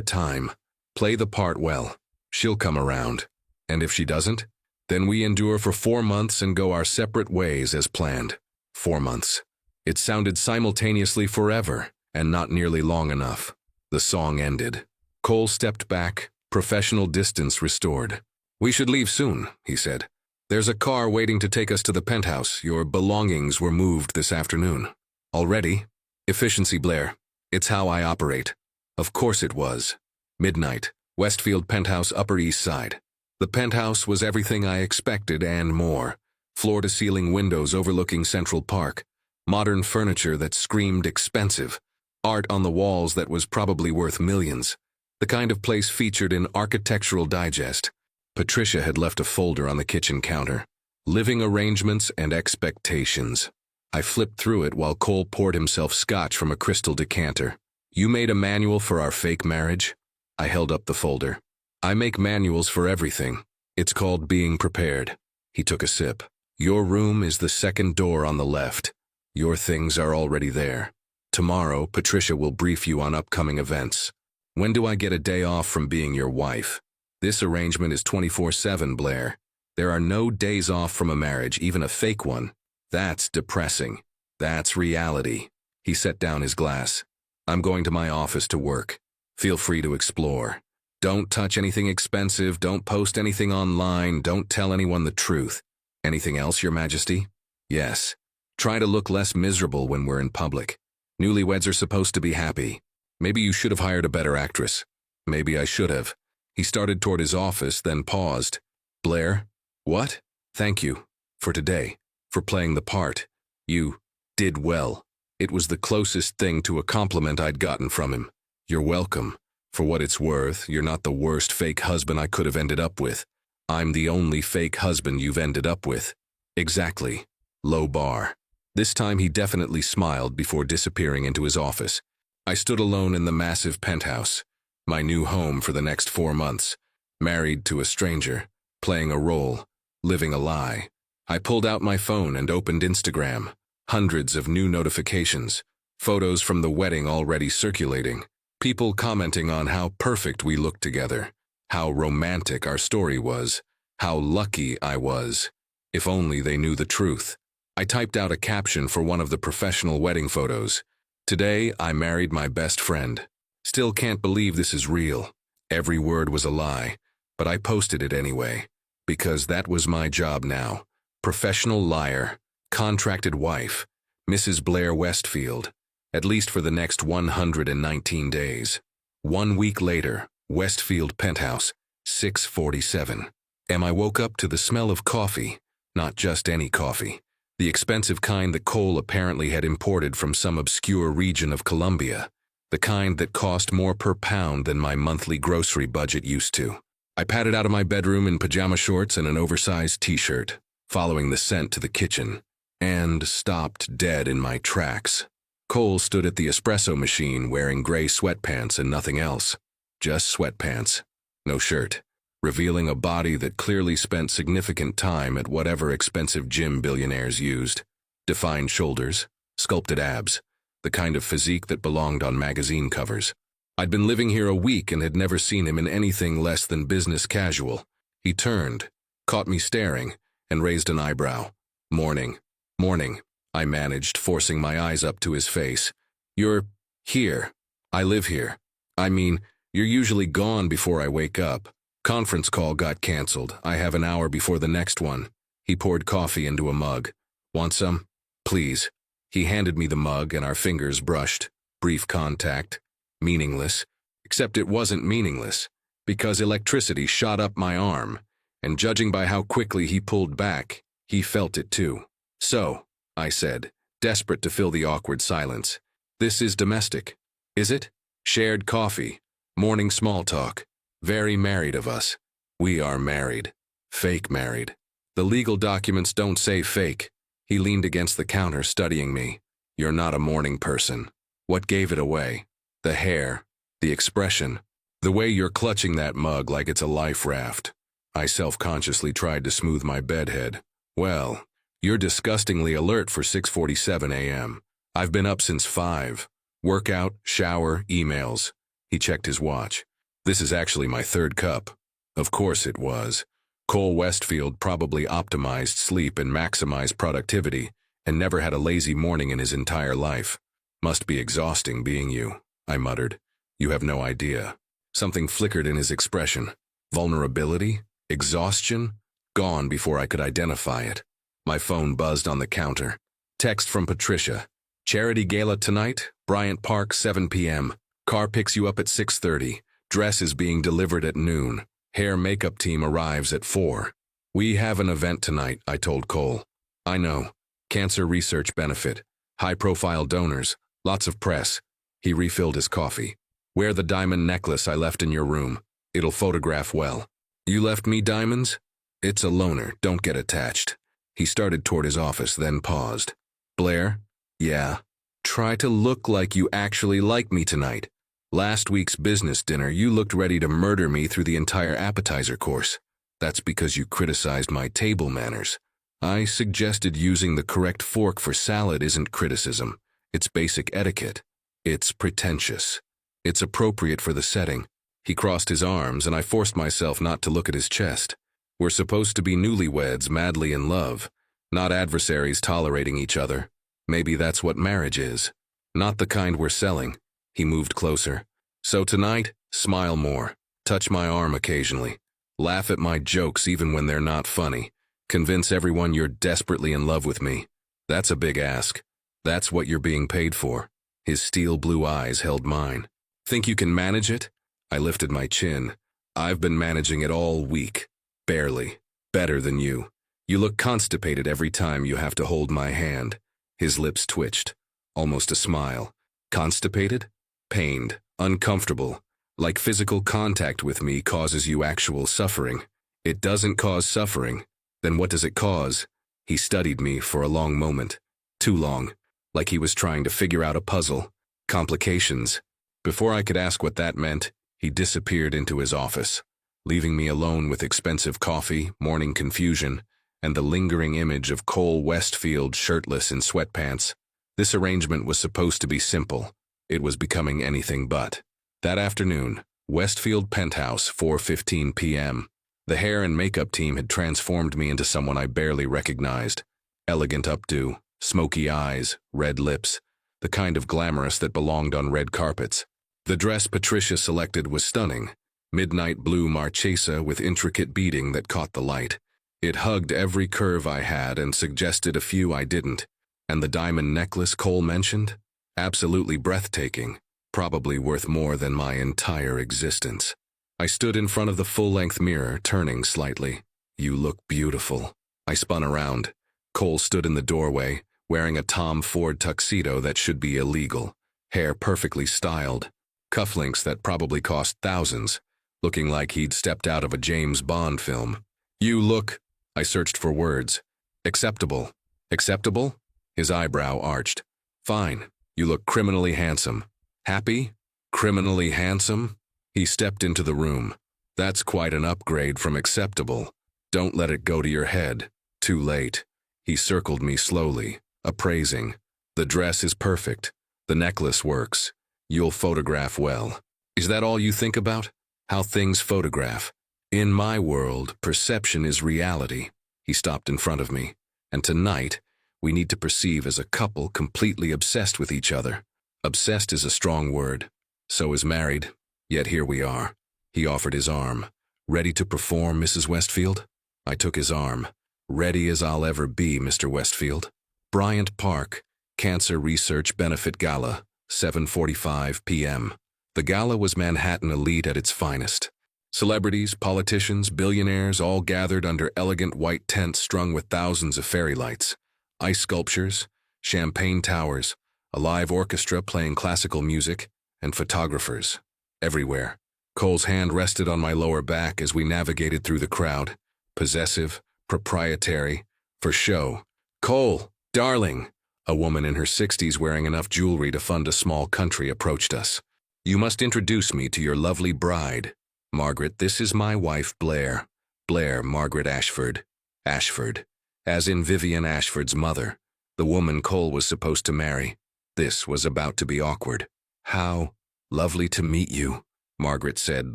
time. Play the part well. She'll come around. And if she doesn't, then we endure for 4 months and go our separate ways as planned. 4 months. It sounded simultaneously forever, and not nearly long enough. The song ended. Cole stepped back, professional distance restored. We should leave soon, he said. There's a car waiting to take us to the penthouse. Your belongings were moved this afternoon. Already? Efficiency, Blair. It's how I operate. Of course it was. Midnight, Westfield Penthouse, Upper East Side. The penthouse was everything I expected and more. Floor-to-ceiling windows overlooking Central Park. Modern furniture that screamed expensive. Art on the walls that was probably worth millions. The kind of place featured in Architectural Digest. Patricia had left a folder on the kitchen counter. Living arrangements and expectations. I flipped through it while Cole poured himself scotch from a crystal decanter. You made a manual for our fake marriage? I held up the folder. I make manuals for everything. It's called being prepared. He took a sip. Your room is the second door on the left. Your things are already there. Tomorrow, Patricia will brief you on upcoming events. When do I get a day off from being your wife? This arrangement is 24/7, Blair. There are no days off from a marriage, even a fake one. That's depressing. That's reality. He set down his glass. I'm going to my office to work. Feel free to explore. Don't touch anything expensive, don't post anything online, don't tell anyone the truth. Anything else, Your Majesty? Yes. Try to look less miserable when we're in public. Newlyweds are supposed to be happy. Maybe you should have hired a better actress. Maybe I should have. He started toward his office, then paused. Blair? What? Thank you. For today. For playing the part. You did well. It was the closest thing to a compliment I'd gotten from him. You're welcome. For what it's worth, you're not the worst fake husband I could have ended up with. I'm the only fake husband you've ended up with. Exactly. Low bar. This time he definitely smiled before disappearing into his office. I stood alone in the massive penthouse. My new home for the next 4 months. Married to a stranger. Playing a role. Living a lie. I pulled out my phone and opened Instagram. Hundreds of new notifications. Photos from the wedding already circulating. People commenting on how perfect we looked together. How romantic our story was. How lucky I was. If only they knew the truth. I typed out a caption for one of the professional wedding photos. Today, I married my best friend. Still can't believe this is real. Every word was a lie, but I posted it anyway. Because that was my job now. Professional liar. Contracted wife. Mrs. Blair Westfield. At least for the next 119 days. 1 week later, Westfield Penthouse, 6:47. I woke up to the smell of coffee. Not just any coffee. The expensive kind that Cole apparently had imported from some obscure region of Colombia. The kind that cost more per pound than my monthly grocery budget used to. I padded out of my bedroom in pajama shorts and an oversized t-shirt, following the scent to the kitchen, and stopped dead in my tracks. Cole stood at the espresso machine wearing gray sweatpants and nothing else. Just sweatpants. No shirt. Revealing a body that clearly spent significant time at whatever expensive gym billionaires used. Defined shoulders. Sculpted abs. The kind of physique that belonged on magazine covers. I'd been living here a week and had never seen him in anything less than business casual. He turned, caught me staring, and raised an eyebrow. Morning. Morning. I managed, forcing my eyes up to his face. You're here. I live here. I mean, you're usually gone before I wake up. Conference call got canceled. I have an hour before the next one. He poured coffee into a mug. Want some? Please. He handed me the mug and our fingers brushed. Brief contact. Meaningless. Except it wasn't meaningless, because electricity shot up my arm, and judging by how quickly he pulled back, he felt it too. So, I said, desperate to fill the awkward silence. This is domestic, is it? Shared coffee, morning small talk. Very married of us. We are married. Fake married. The legal documents don't say fake. He leaned against the counter, studying me. You're not a morning person. What gave it away? The hair, the expression, the way you're clutching that mug like it's a life raft. I self-consciously tried to smooth my bedhead. Well, you're disgustingly alert for 6:47 a.m. I've been up since 5. Workout, shower, emails. He checked his watch. This is actually my 3rd cup. Of course it was. Cole Westfield probably optimized sleep and maximized productivity and never had a lazy morning in his entire life. Must be exhausting being you, I muttered. You have no idea. Something flickered in his expression. Vulnerability? Exhaustion? Gone before I could identify it. My phone buzzed on the counter. Text from Patricia. Charity gala tonight, Bryant Park, 7 p.m. Car picks you up at 6:30. Dress is being delivered at noon. Hair makeup team arrives at 4. We have an event tonight, I told Cole. I know. Cancer research benefit. High-profile donors. Lots of press. He refilled his coffee. Wear the diamond necklace I left in your room. It'll photograph well. You left me diamonds? It's a loner, don't get attached. He started toward his office, then paused. Blair? Yeah. Try to look like you actually like me tonight. Last week's business dinner, you looked ready to murder me through the entire appetizer course. That's because you criticized my table manners. I suggested using the correct fork for salad isn't criticism. It's basic etiquette. It's pretentious. It's appropriate for the setting. He crossed his arms, and I forced myself not to look at his chest. We're supposed to be newlyweds madly in love, not adversaries tolerating each other. Maybe that's what marriage is. Not the kind we're selling. He moved closer. So tonight, smile more. Touch my arm occasionally. Laugh at my jokes even when they're not funny. Convince everyone you're desperately in love with me. That's a big ask. That's what you're being paid for. His steel blue eyes held mine. Think you can manage it? I lifted my chin. I've been managing it all week. Barely. Better than you. You look constipated every time you have to hold my hand. His lips twitched. Almost a smile. Constipated? Pained. Uncomfortable. Like physical contact with me causes you actual suffering. It doesn't cause suffering. Then what does it cause? He studied me for a long moment. Too long. Like he was trying to figure out a puzzle. Complications. Before I could ask what that meant, he disappeared into his office, leaving me alone with expensive coffee, morning confusion, and the lingering image of Cole Westfield shirtless in sweatpants. This arrangement was supposed to be simple. It was becoming anything but. That afternoon, Westfield Penthouse, 4:15 p.m. The hair and makeup team had transformed me into someone I barely recognized. Elegant updo, smoky eyes, red lips, the kind of glamorous that belonged on red carpets. The dress Patricia selected was stunning. Midnight blue marchesa with intricate beading that caught the light. It hugged every curve I had and suggested a few I didn't. And the diamond necklace Cole mentioned? Absolutely breathtaking. Probably worth more than my entire existence. I stood in front of the full-length mirror, turning slightly. You look beautiful. I spun around. Cole stood in the doorway, wearing a Tom Ford tuxedo that should be illegal. Hair perfectly styled. Cufflinks that probably cost thousands. Looking like he'd stepped out of a James Bond film. You look... I searched for words. Acceptable. Acceptable? His eyebrow arched. Fine. You look criminally handsome. Happy? Criminally handsome? He stepped into the room. That's quite an upgrade from acceptable. Don't let it go to your head. Too late. He circled me slowly, appraising. The dress is perfect. The necklace works. You'll photograph well. Is that all you think about? How things photograph? In my world, perception is reality. He stopped in front of me. And tonight, we need to perceive as a couple completely obsessed with each other. Obsessed is a strong word. So is married. Yet here we are. He offered his arm. Ready to perform, Mrs. Westfield? I took his arm. Ready as I'll ever be, Mr. Westfield. Bryant Park, Cancer Research Benefit Gala, 7:45 p.m. The gala was Manhattan elite at its finest. Celebrities, politicians, billionaires all gathered under elegant white tents strung with thousands of fairy lights. Ice sculptures, champagne towers, a live orchestra playing classical music, and photographers. Everywhere. Cole's hand rested on my lower back as we navigated through the crowd. possessive, proprietary, for show. "Cole, darling!" A woman in her 60s wearing enough jewelry to fund a small country approached us. "You must introduce me to your lovely bride. Margaret, this is my wife, Blair. Blair Margaret Ashford. Ashford. As in Vivian Ashford's mother, the woman Cole was supposed to marry. This was about to be awkward. "How lovely to meet you," Margaret said,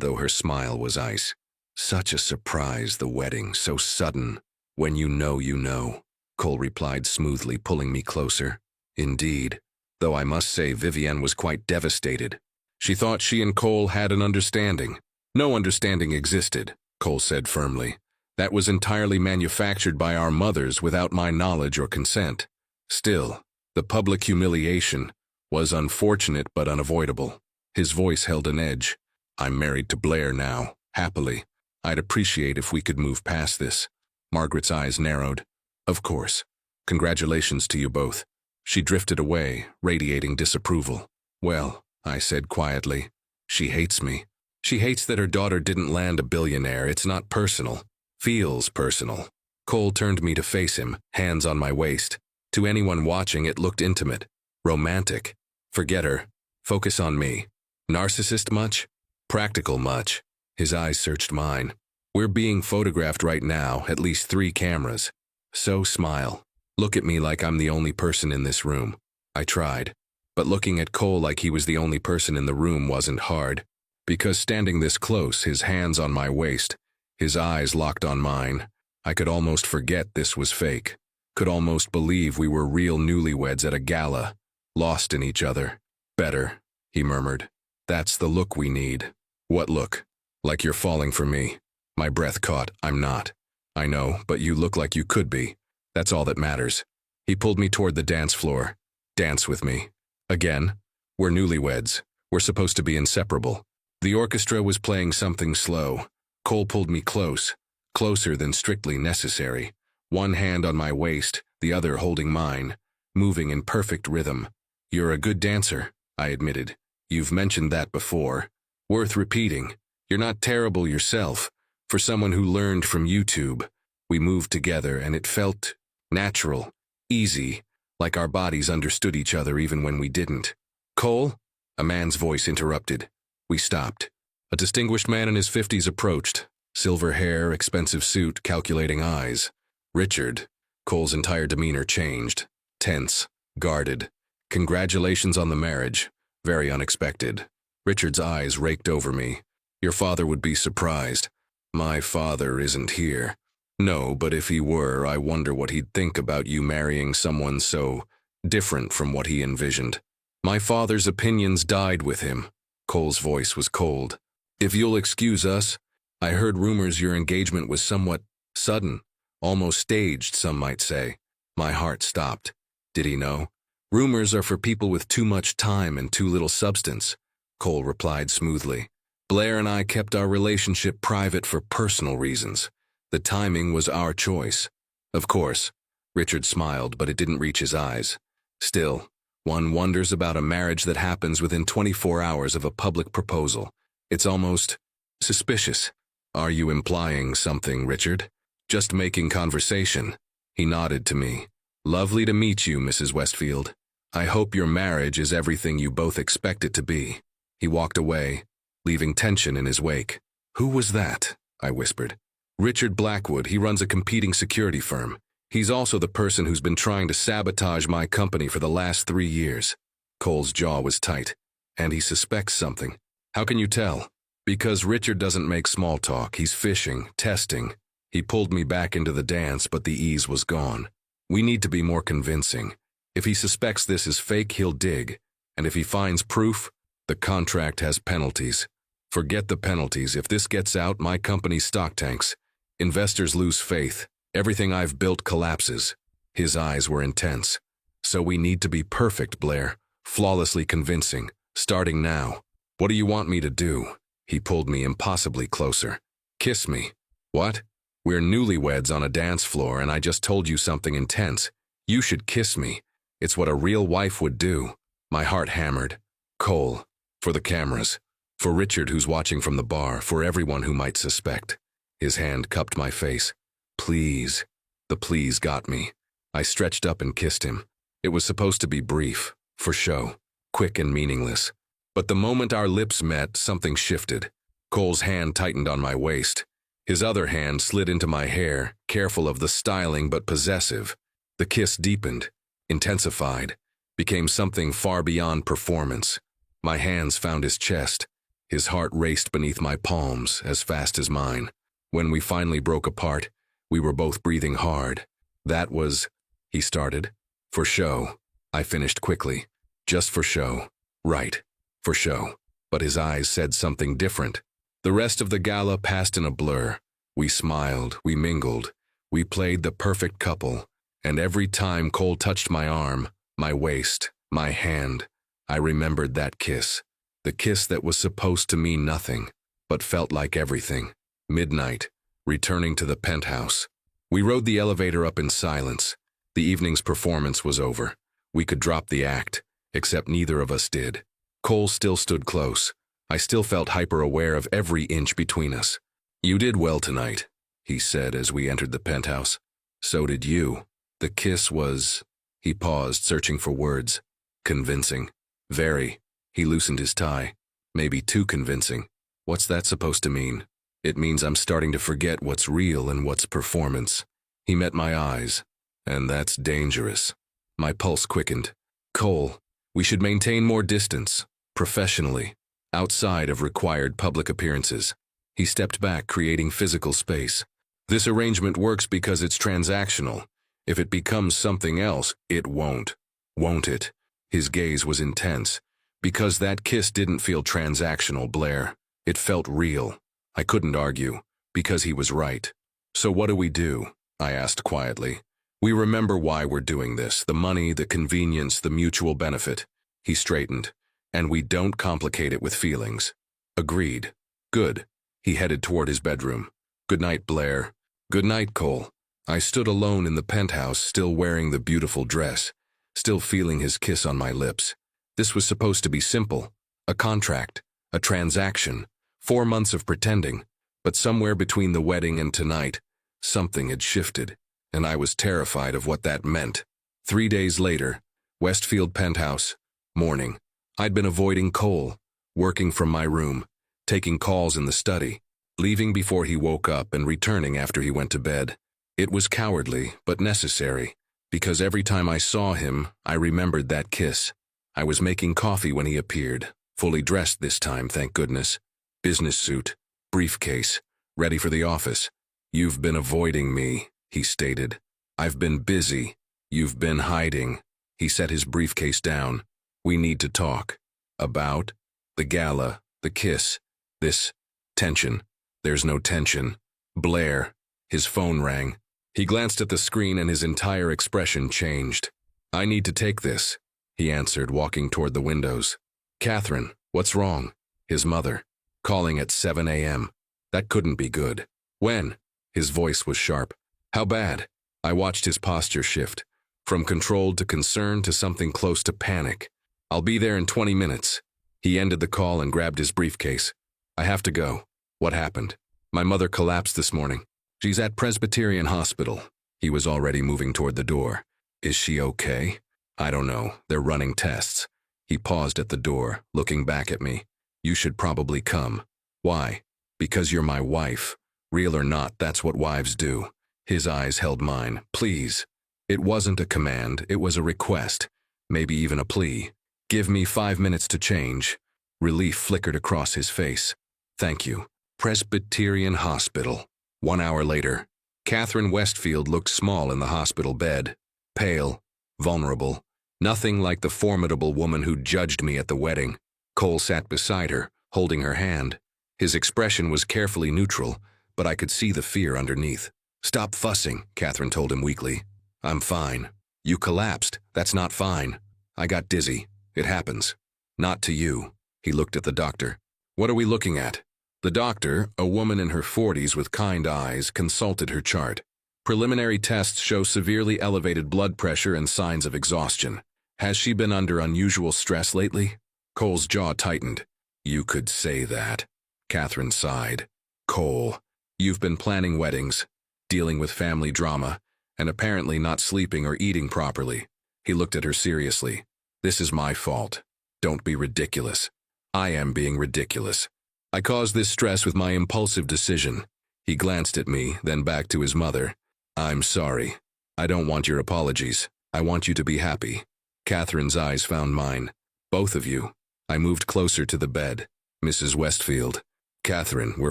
though her smile was ice. "Such a surprise, the wedding, so sudden. When you know, you know," Cole replied smoothly, pulling me closer. "Indeed, though I must say Vivian was quite devastated. She thought she and Cole had an understanding. No understanding existed," Cole said firmly. "That was entirely manufactured by our mothers without my knowledge or consent. Still, the public humiliation was unfortunate but unavoidable." His voice held an edge. "I'm married to Blair now, happily. I'd appreciate if we could move past this." Margaret's eyes narrowed. "Of course. Congratulations to you both." She drifted away, radiating disapproval. "Well," I said quietly, "she hates me. She hates that her daughter didn't land a billionaire. It's not personal. Feels personal." Cole turned me to face him, hands on my waist. To anyone watching, it looked intimate, romantic. "Forget her. Focus on me. Narcissist much? Practical much?" His eyes searched mine. "We're being photographed right now, at least 3 cameras. So smile. Look at me like I'm the only person in this room." I tried. But looking at Cole like he was the only person in the room wasn't hard. Because standing this close, his hands on my waist, his eyes locked on mine, I could almost forget this was fake. Could almost believe we were real newlyweds at a gala, lost in each other. "Better," he murmured. "That's the look we need." "What look?" "Like you're falling for me." My breath caught. "I'm not." "I know, but you look like you could be. That's all that matters." He pulled me toward the dance floor. "Dance with me." "Again?" "We're newlyweds. We're supposed to be inseparable." The orchestra was playing something slow. Cole pulled me close, closer than strictly necessary. One hand on my waist, the other holding mine, moving in perfect rhythm. "You're a good dancer," I admitted. "You've mentioned that before. Worth repeating. You're not terrible yourself. For someone who learned from YouTube." We moved together and it felt natural, easy, like our bodies understood each other even when we didn't. "Cole?" A man's voice interrupted. We stopped. A distinguished man in his 50s approached. Silver hair, expensive suit, calculating eyes. "Richard." Cole's entire demeanor changed. Tense, guarded. "Congratulations on the marriage. Very unexpected." Richard's eyes raked over me. "Your father would be surprised." "My father isn't here." "No, but if he were, I wonder what he'd think about you marrying someone so different from what he envisioned." "My father's opinions died with him." Cole's voice was cold. "If you'll excuse us, I heard rumors your engagement was somewhat sudden, almost staged, some might say." My heart stopped. Did he know? "Rumors are for people with too much time and too little substance," Cole replied smoothly. "Blair and I kept our relationship private for personal reasons. The timing was our choice." "Of course." Richard smiled, but it didn't reach his eyes. "Still, one wonders about a marriage that happens within 24 hours of a public proposal. It's almost suspicious." "Are you implying something, Richard?" "Just making conversation." He nodded to me. "Lovely to meet you, Mrs. Westfield. I hope your marriage is everything you both expect it to be." He walked away, leaving tension in his wake. "Who was that?" I whispered. "Richard Blackwood. He runs a competing security firm. He's also the person who's been trying to sabotage my company for the last 3 years." Cole's jaw was tight. "And he suspects something." "How can you tell?" "Because Richard doesn't make small talk. He's fishing, testing." He pulled me back into the dance, but the ease was gone. "We need to be more convincing. If he suspects this is fake, he'll dig. And if he finds proof, the contract has penalties." "Forget the penalties. If this gets out, my company's stock tanks. Investors lose faith. Everything I've built collapses." His eyes were intense. "So we need to be perfect, Blair. Flawlessly convincing. Starting now." "What do you want me to do?" He pulled me impossibly closer. "Kiss me." "What?" "We're newlyweds on a dance floor and I just told you something intense. You should kiss me. It's what a real wife would do." My heart hammered. "Cole, for the cameras. For Richard who's watching from the bar. For everyone who might suspect." His hand cupped my face. Please. The please got me. I stretched up and kissed him. It was supposed to be brief, for show, quick and meaningless. But the moment our lips met, something shifted. Cole's hand tightened on my waist. His other hand slid into my hair, careful of the styling but possessive. The kiss deepened, intensified, became something far beyond performance. My hands found his chest. His heart raced beneath my palms as fast as mine. When we finally broke apart, we were both breathing hard. That was, he started. For show. I finished quickly. Just for show. Right. For show. But his eyes said something different. The rest of the gala passed in a blur. We smiled, we mingled, we played the perfect couple, and every time Cole touched my arm, my waist, my hand, I remembered that kiss. The kiss that was supposed to mean nothing, but felt like everything. Midnight, returning to the penthouse. We rode the elevator up in silence. The evening's performance was over. We could drop the act, except neither of us did. Cole still stood close. I still felt hyper-aware of every inch between us. You did well tonight, he said as we entered the penthouse. So did you. The kiss was... He paused, searching for words. Convincing. Very. He loosened his tie. Maybe too convincing. What's that supposed to mean? It means I'm starting to forget what's real and what's performance. He met my eyes. And that's dangerous. My pulse quickened. Cole, we should maintain more distance, professionally, outside of required public appearances. He stepped back, creating physical space. This arrangement works because it's transactional. If it becomes something else, it won't. Won't it? His gaze was intense. Because that kiss didn't feel transactional, Blair. It felt real. I couldn't argue, because he was right. So what do we do? I asked quietly. We remember why we're doing this, the money, the convenience, the mutual benefit. He straightened. And we don't complicate it with feelings. Agreed. Good. He headed toward his bedroom. Good night, Blair. Good night, Cole. I stood alone in the penthouse, still wearing the beautiful dress, still feeling his kiss on my lips. This was supposed to be simple. A contract. A transaction. 4 months of pretending. But somewhere between the wedding and tonight, something had shifted, and I was terrified of what that meant. 3 days later, Westfield penthouse, morning. I'd been avoiding Cole, working from my room, taking calls in the study, leaving before he woke up and returning after he went to bed. It was cowardly, but necessary, because every time I saw him, I remembered that kiss. I was making coffee when he appeared, fully dressed this time, thank goodness. Business suit, briefcase, ready for the office. You've been avoiding me, he stated. I've been busy. You've been hiding. He set his briefcase down. We need to talk. About? The gala, the kiss. This tension. There's no tension. Blair. His phone rang. He glanced at the screen and his entire expression changed. I need to take this, he answered, walking toward the windows. Catherine, what's wrong? His mother. Calling at 7 a.m. That couldn't be good. When? His voice was sharp. How bad? I watched his posture shift, from controlled to concerned to something close to panic. I'll be there in 20 minutes. He ended the call and grabbed his briefcase. I have to go. What happened? My mother collapsed this morning. She's at Presbyterian Hospital. He was already moving toward the door. Is she okay? I don't know. They're running tests. He paused at the door, looking back at me. You should probably come. Why? Because you're my wife. Real or not, that's what wives do. His eyes held mine. Please. It wasn't a command, it was a request. Maybe even a plea. Give me 5 minutes to change. Relief flickered across his face. Thank you. Presbyterian Hospital. 1 hour later. Catherine Westfield looked small in the hospital bed. Pale. Vulnerable. Nothing like the formidable woman who judged me at the wedding. Cole sat beside her, holding her hand. His expression was carefully neutral, but I could see the fear underneath. Stop fussing, Catherine told him weakly. I'm fine. You collapsed. That's not fine. I got dizzy. It happens. Not to you. He looked at the doctor. What are we looking at? The doctor, a woman in her 40s with kind eyes, consulted her chart. Preliminary tests show severely elevated blood pressure and signs of exhaustion. Has she been under unusual stress lately? Cole's jaw tightened. You could say that. Catherine sighed. Cole, you've been planning weddings. dealing with family drama, and apparently not sleeping or eating properly. He looked at her seriously. This is my fault. Don't be ridiculous. I am being ridiculous. I caused this stress with my impulsive decision. He glanced at me, then back to his mother. I'm sorry. I don't want your apologies. I want you to be happy. Catherine's eyes found mine. Both of you. I moved closer to the bed. Mrs. Westfield. Catherine, we're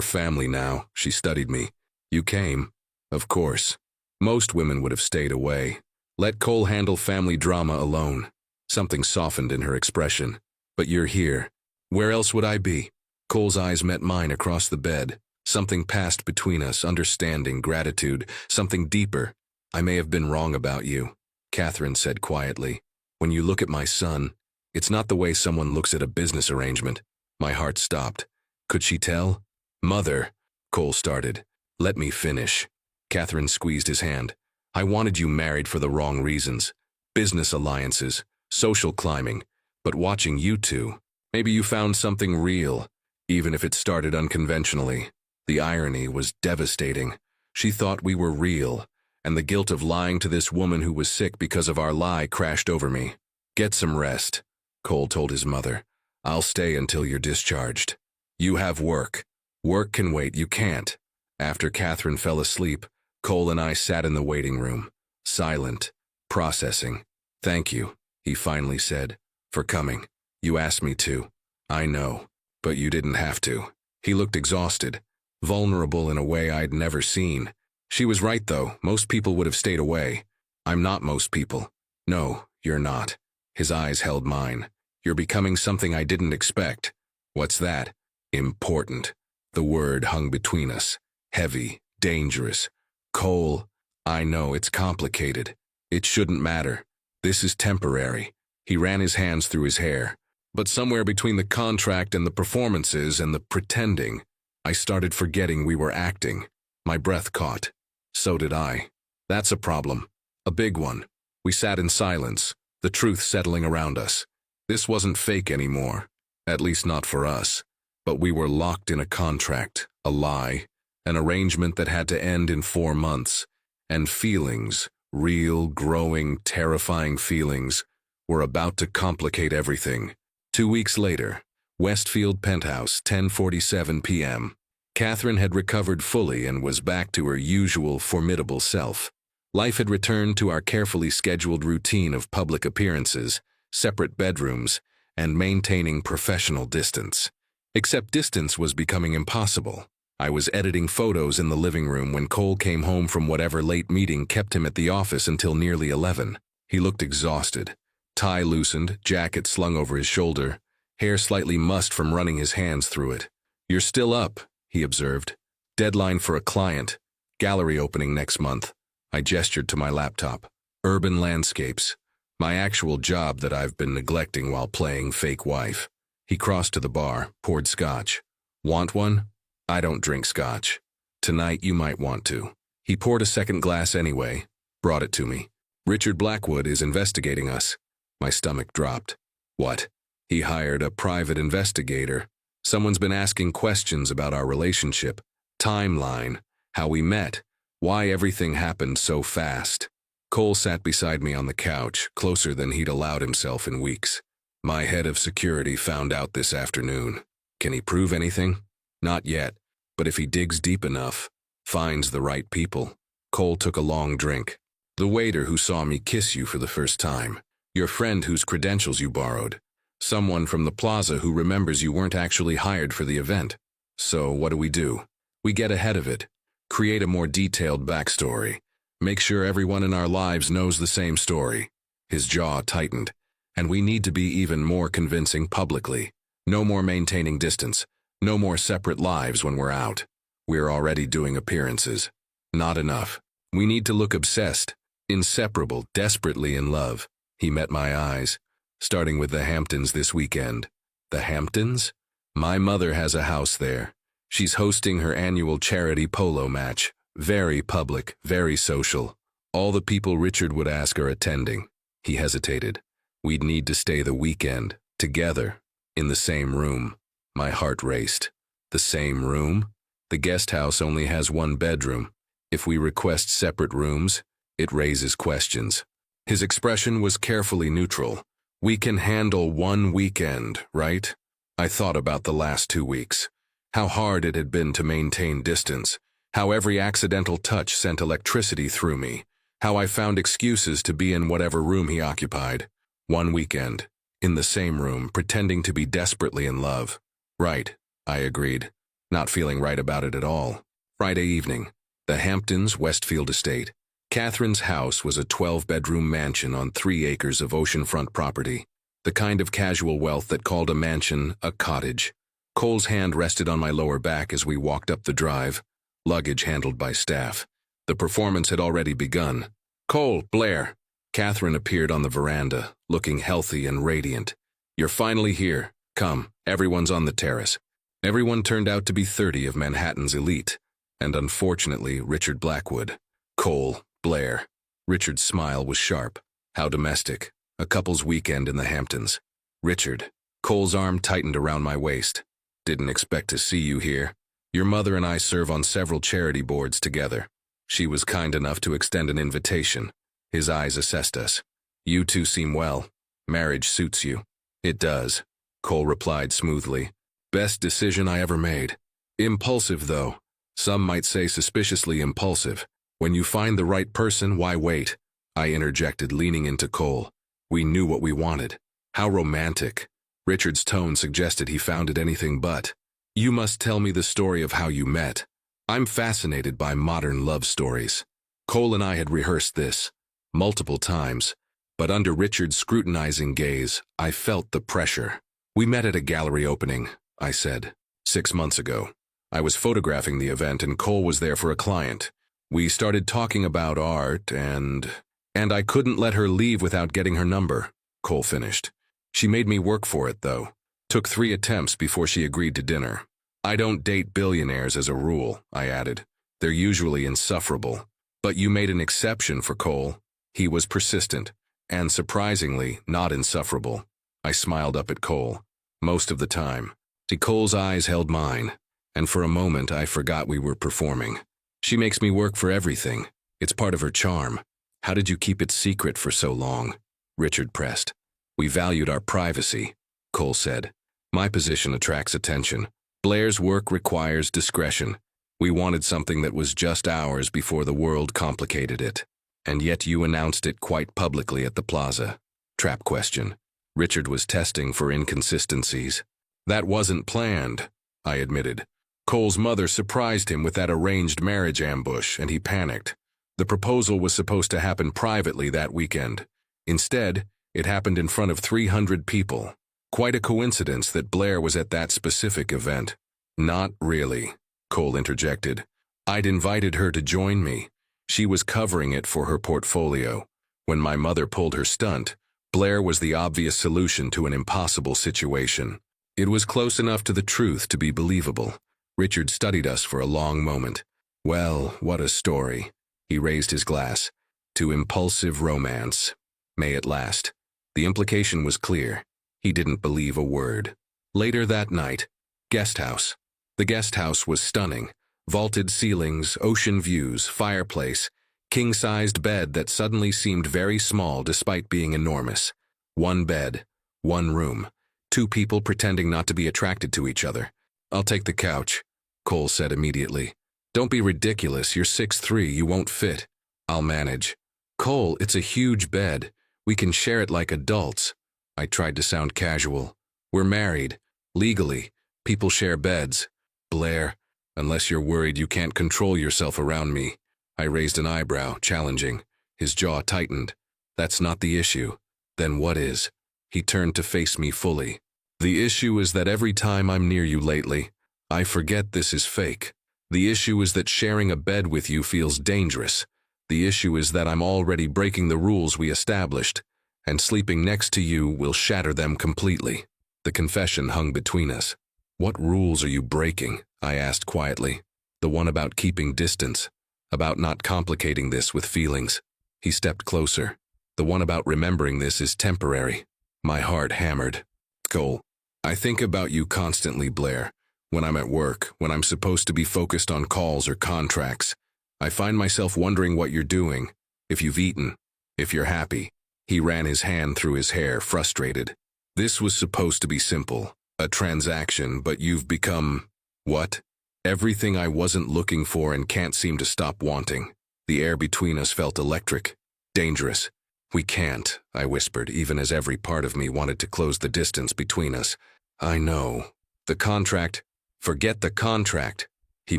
family now. She studied me. You came. Of course. Most women would have stayed away. Let Cole handle family drama alone. Something softened in her expression. But you're here. Where else would I be? Cole's eyes met mine across the bed. Something passed between us, understanding, gratitude, something deeper. I may have been wrong about you, Catherine said quietly. When you look at my son, it's not the way someone looks at a business arrangement. My heart stopped. Could she tell? Mother, Cole started. Let me finish. Catherine squeezed his hand. I wanted you married for the wrong reasons. Business alliances, social climbing. But watching you two, maybe you found something real, even if it started unconventionally. The irony was devastating. She thought we were real, and the guilt of lying to this woman who was sick because of our lie crashed over me. Get some rest, Cole told his mother. I'll stay until you're discharged. You have work. Work can wait, you can't. After Catherine fell asleep, Cole and I sat in the waiting room, silent, processing. Thank you, he finally said, for coming. You asked me to. I know, but you didn't have to. He looked exhausted, vulnerable in a way I'd never seen. She was right, though. Most people would have stayed away. I'm not most people. No, you're not. His eyes held mine. You're becoming something I didn't expect. What's that? Important. The word hung between us. Heavy, dangerous. Cole, I know it's complicated. It shouldn't matter. This is temporary. He ran his hands through his hair. But somewhere between the contract and the performances and the pretending, I started forgetting we were acting. My breath caught. So did I. That's a problem. A big one. We sat in silence, the truth settling around us. This wasn't fake anymore, at least not for us. But we were locked in a contract, a lie, an arrangement that had to end in 4 months. And feelings, real, growing, terrifying feelings, were about to complicate everything. 2 weeks later, Westfield Penthouse, 10:47 p.m. Catherine had recovered fully and was back to her usual formidable self. Life had returned to our carefully scheduled routine of public appearances, separate bedrooms, and maintaining professional distance. Except distance was becoming impossible. I was editing photos in the living room when Cole came home from whatever late meeting kept him at the office until nearly 11. He looked exhausted. Tie loosened, jacket slung over his shoulder, hair slightly mussed from running his hands through it. You're still up, he observed. Deadline for a client. Gallery opening next month. I gestured to my laptop. Urban landscapes. My actual job that I've been neglecting while playing fake wife. He crossed to the bar, poured scotch. Want one? I don't drink scotch. Tonight you might want to. He poured a second glass anyway, brought it to me. Richard Blackwood is investigating us. My stomach dropped. What? He hired a private investigator. Someone's been asking questions about our relationship, timeline, how we met, why everything happened so fast. Cole sat beside me on the couch, closer than he'd allowed himself in weeks. My head of security found out this afternoon. Can he prove anything? Not yet, but if he digs deep enough, finds the right people. Cole took a long drink. The waiter who saw me kiss you for the first time. Your friend whose credentials you borrowed. Someone from the plaza who remembers you weren't actually hired for the event. So what do? We get ahead of it. Create a more detailed backstory. Make sure everyone in our lives knows the same story. His jaw tightened. And we need to be even more convincing publicly. No more maintaining distance. No more separate lives when we're out. We're already doing appearances. Not enough. We need to look obsessed, inseparable, desperately in love. He met my eyes. Starting with the Hamptons this weekend. The Hamptons? My mother has a house there. She's hosting her annual charity polo match. Very public, very social. All the people Richard would ask are attending. He hesitated. We'd need to stay the weekend, together, in the same room. My heart raced. The same room? The guest house only has 1 bedroom. If we request separate rooms, it raises questions. His expression was carefully neutral. We can handle one weekend, right? I thought about the last 2 weeks. How hard it had been to maintain distance. How every accidental touch sent electricity through me. How I found excuses to be in whatever room he occupied. One weekend, in the same room, pretending to be desperately in love. Right, I agreed, not feeling right about it at all. Friday evening, the Hamptons, Westfield Estate. Catherine's house was a 12-bedroom mansion on 3 acres of oceanfront property. The kind of casual wealth that called a mansion a cottage. Cole's hand rested on my lower back as we walked up the drive, luggage handled by staff. The performance had already begun. "Cole, Blair." Catherine appeared on the veranda, looking healthy and radiant. "You're finally here. Come, everyone's on the terrace." Everyone turned out to be 30 of Manhattan's elite, and unfortunately Richard Blackwood. Cole, Blair. Richard's smile was sharp. How domestic. A couple's weekend in the Hamptons. "Richard." Cole's arm tightened around my waist. "Didn't expect to see you here. Your mother and I serve on several charity boards together." She was kind enough to extend an invitation. His eyes assessed us. "You two seem well. Marriage suits you." "It does," Cole replied smoothly. "Best decision I ever made. Impulsive, though. Some might say suspiciously impulsive. When you find the right person, why wait?" I interjected, leaning into Cole. "We knew what we wanted." "How romantic." Richard's tone suggested he found it anything but. "You must tell me the story of how you met. I'm fascinated by modern love stories." Cole and I had rehearsed this multiple times, but under Richard's scrutinizing gaze, I felt the pressure. "We met at a gallery opening," I said, 6 months ago. I was photographing the event and Cole was there for a client. We started talking about art and I couldn't let her leave without getting her number," Cole finished. "She made me work for it, though. Took 3 attempts before she agreed to dinner. I don't date billionaires as a rule," I added. "They're usually insufferable. But you made an exception for Cole." He was persistent, and surprisingly, not insufferable. I smiled up at Cole. Most of the time. See, Cole's eyes held mine, and for a moment I forgot we were performing. "She makes me work for everything. It's part of her charm." "How did you keep it secret for so long?" Richard pressed. "We valued our privacy," Cole said. "My position attracts attention. Blair's work requires discretion. We wanted something that was just ours before the world complicated it. And yet you announced it quite publicly at the plaza." Trap question. Richard was testing for inconsistencies. "That wasn't planned," I admitted. "Cole's mother surprised him with that arranged marriage ambush, and he panicked. The proposal was supposed to happen privately that weekend. Instead, it happened in front of 300 people. Quite a coincidence that Blair was at that specific event." "Not really," Cole interjected. "I'd invited her to join me. She was covering it for her portfolio. When my mother pulled her stunt, Blair was the obvious solution to an impossible situation. It was close enough to the truth to be believable." Richard studied us for a long moment. "Well, what a story." He raised his glass. "To impulsive romance. May it last." The implication was clear. He didn't believe a word. Later that night, guest house. The guest house was stunning. Vaulted ceilings, ocean views, fireplace, king-sized bed that suddenly seemed very small despite being enormous. 1 bed, 1 room, 2 people pretending not to be attracted to each other. "I'll take the couch," Cole said immediately. "Don't be ridiculous, you're 6'3", you won't fit." "I'll manage." "Cole, it's a huge bed. We can share it like adults." I tried to sound casual. "We're married. Legally. People share beds." "Blair, unless you're worried you can't control yourself around me." I raised an eyebrow, challenging. His jaw tightened. "That's not the issue." "Then what is?" He turned to face me fully. "The issue is that every time I'm near you lately, I forget this is fake. The issue is that sharing a bed with you feels dangerous. The issue is that I'm already breaking the rules we established, and sleeping next to you will shatter them completely." The confession hung between us. "What rules are you breaking?" I asked quietly. "The one about keeping distance, about not complicating this with feelings." He stepped closer. "The one about remembering this is temporary." My heart hammered. "Cole, I think about you constantly, Blair. When I'm at work, when I'm supposed to be focused on calls or contracts. I find myself wondering what you're doing, if you've eaten, if you're happy. He ran his hand through his hair, frustrated. This was supposed to be simple, a transaction, but you've become… what? Everything I wasn't looking for and can't seem to stop wanting. The air between us felt electric, dangerous. We can't, I whispered, even as every part of me wanted to close the distance between us. I know. The contract… forget the contract. He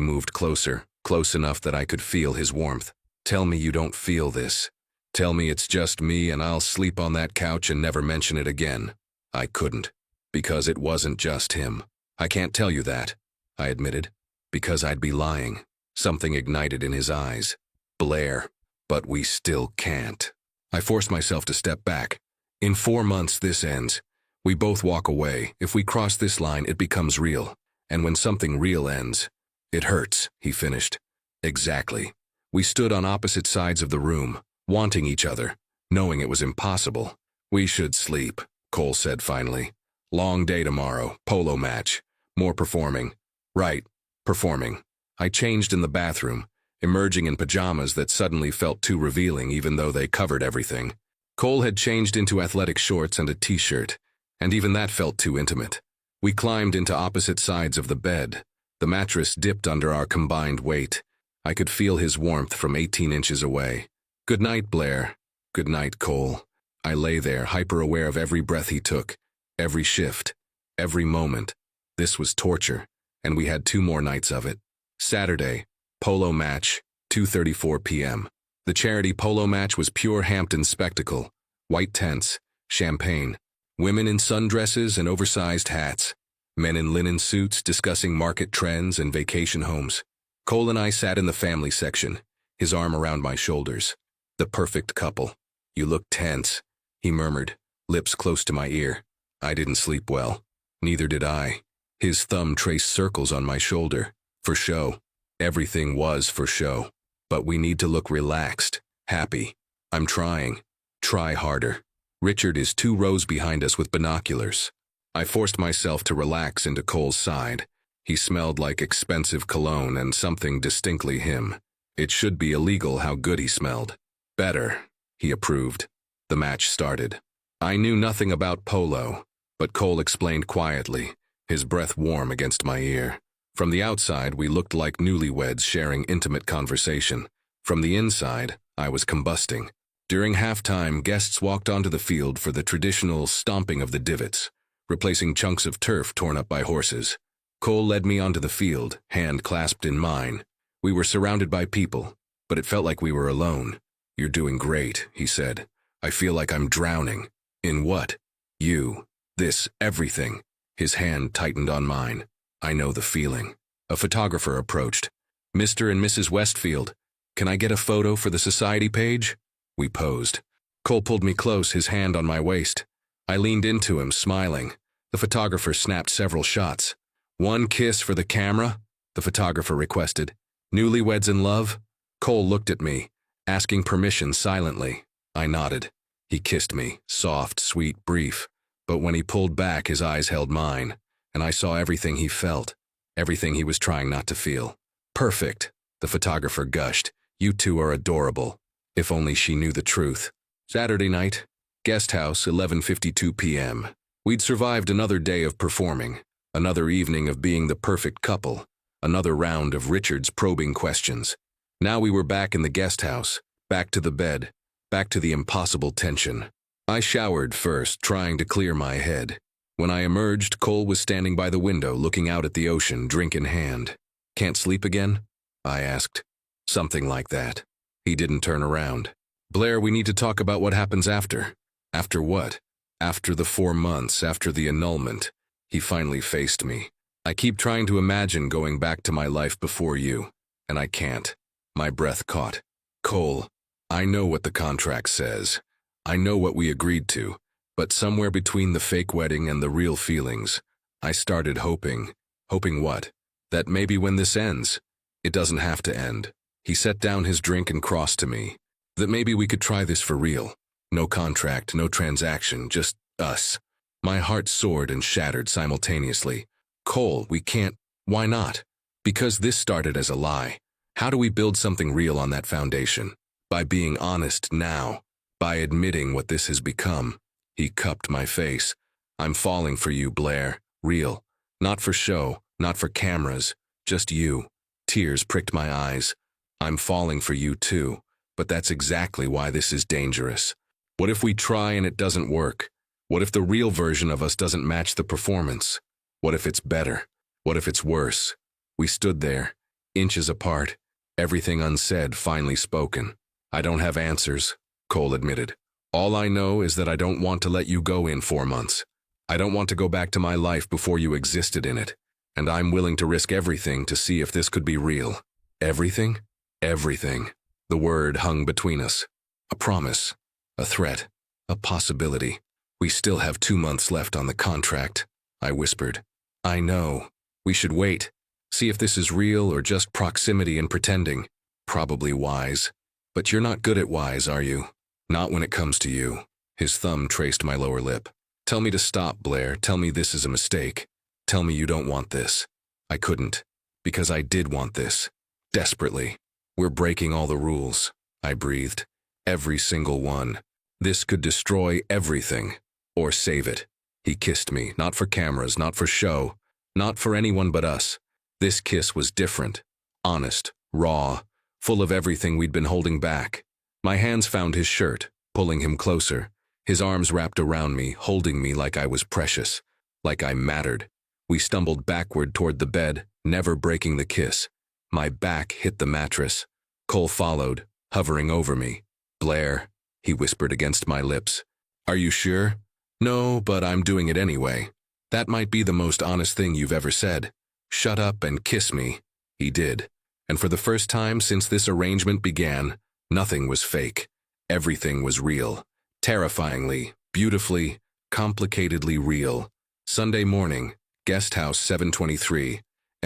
moved closer, close enough that I could feel his warmth. Tell me you don't feel this. Tell me it's just me and I'll sleep on that couch and never mention it again. I couldn't. Because it wasn't just him. I can't tell you that, I admitted. Because I'd be lying. Something ignited in his eyes. Blair. But we still can't. I forced myself to step back. In 4 months this ends. We both walk away. If we cross this line, it becomes real. And when something real ends, it hurts, he finished. Exactly. We stood on opposite sides of the room, wanting each other, knowing it was impossible. We should sleep, Cole said finally. Long day tomorrow, polo match. More performing. Right, performing. I changed in the bathroom, emerging in pajamas that suddenly felt too revealing even though they covered everything. Cole had changed into athletic shorts and a t-shirt, and even that felt too intimate. We climbed into opposite sides of the bed. The mattress dipped under our combined weight. I could feel his warmth from 18 inches away. Good night, Blair. Good night, Cole. I lay there, hyper-aware of every breath he took, every shift, every moment. This was torture, and we had 2 more nights of it. Saturday, polo match, 2:34 p.m. The charity polo match was pure Hampton spectacle. White tents, champagne, women in sundresses and oversized hats, men in linen suits discussing market trends and vacation homes. Cole and I sat in the family section, his arm around my shoulders. The perfect couple. You look tense, he murmured, lips close to my ear. I didn't sleep well. Neither did I. His thumb traced circles on my shoulder. For show. Everything was for show. But we need to look relaxed, happy. I'm trying. Try harder. Richard is 2 rows behind us with binoculars. I forced myself to relax into Cole's side. He smelled like expensive cologne and something distinctly him. It should be illegal how good he smelled. Better, he approved. The match started. I knew nothing about polo, but Cole explained quietly, his breath warm against my ear. From the outside, we looked like newlyweds sharing intimate conversation. From the inside, I was combusting. During halftime, guests walked onto the field for the traditional stomping of the divots, replacing chunks of turf torn up by horses. Cole led me onto the field, hand clasped in mine. We were surrounded by people, but it felt like we were alone. You're doing great, he said. I feel like I'm drowning. In what? You. This, everything. His hand tightened on mine. I know the feeling. A photographer approached. Mr. and Mrs. Westfield, can I get a photo for the society page? We posed. Cole pulled me close, his hand on my waist. I leaned into him, smiling. The photographer snapped several shots. 1 kiss for the camera, the photographer requested. Newlyweds in love? Cole looked at me, asking permission silently. I nodded. He kissed me, soft, sweet, brief. But when he pulled back, his eyes held mine, and I saw everything he felt, everything he was trying not to feel. Perfect, the photographer gushed. You 2 are adorable. If only she knew the truth. Saturday night, guest house, 11:52 p.m. We'd survived another day of performing, another evening of being the perfect couple, another round of Richard's probing questions. Now we were back in the guest house, back to the bed, back to the impossible tension. I showered first, trying to clear my head. When I emerged, Cole was standing by the window looking out at the ocean, drink in hand. Can't sleep again? I asked. Something like that. He didn't turn around. Blair, we need to talk about what happens after. After what? After the 4 months, after the annulment. He finally faced me. I keep trying to imagine going back to my life before you, and I can't. My breath caught. Cole, I know what the contract says. I know what we agreed to, but somewhere between the fake wedding and the real feelings, I started hoping. Hoping what? That maybe when this ends, it doesn't have to end. He set down his drink and crossed to me. That maybe we could try this for real. No contract, no transaction, just us. My heart soared and shattered simultaneously. Cole, we can't. Why not? Because this started as a lie. How do we build something real on that foundation? By being honest now. By admitting what this has become. He cupped my face. I'm falling for you, Blair. Real. Not for show, not for cameras. Just you. Tears pricked my eyes. I'm falling for you too. But that's exactly why this is dangerous. What if we try and it doesn't work? What if the real version of us doesn't match the performance? What if it's better? What if it's worse? We stood there, inches apart, everything unsaid, finally spoken. I don't have answers, Cole admitted. All I know is that I don't want to let you go in 4 months. I don't want to go back to my life before you existed in it. And I'm willing to risk everything to see if this could be real. Everything? Everything. The word hung between us. A promise. A threat. A possibility. We still have 2 months left on the contract, I whispered. I know. We should wait. See if this is real or just proximity and pretending. Probably wise. But you're not good at wise, are you? Not when it comes to you. His thumb traced my lower lip. Tell me to stop, Blair. Tell me this is a mistake. Tell me you don't want this. I couldn't. Because I did want this. Desperately. We're breaking all the rules, I breathed. Every single one. This could destroy everything. Or save it. He kissed me, not for cameras, not for show, not for anyone but us. This kiss was different. Honest. Raw. Full of everything we'd been holding back. My hands found his shirt, pulling him closer. His arms wrapped around me, holding me like I was precious. Like I mattered. We stumbled backward toward the bed, never breaking the kiss. My back hit the mattress. Cole followed, hovering over me. Blair, he whispered against my lips. Are you sure? No, but I'm doing it anyway. That might be the most honest thing you've ever said. Shut up and kiss me. He did. And for the first time since this arrangement began, nothing was fake. Everything was real. Terrifyingly, beautifully, complicatedly real. Sunday morning, guest house 723.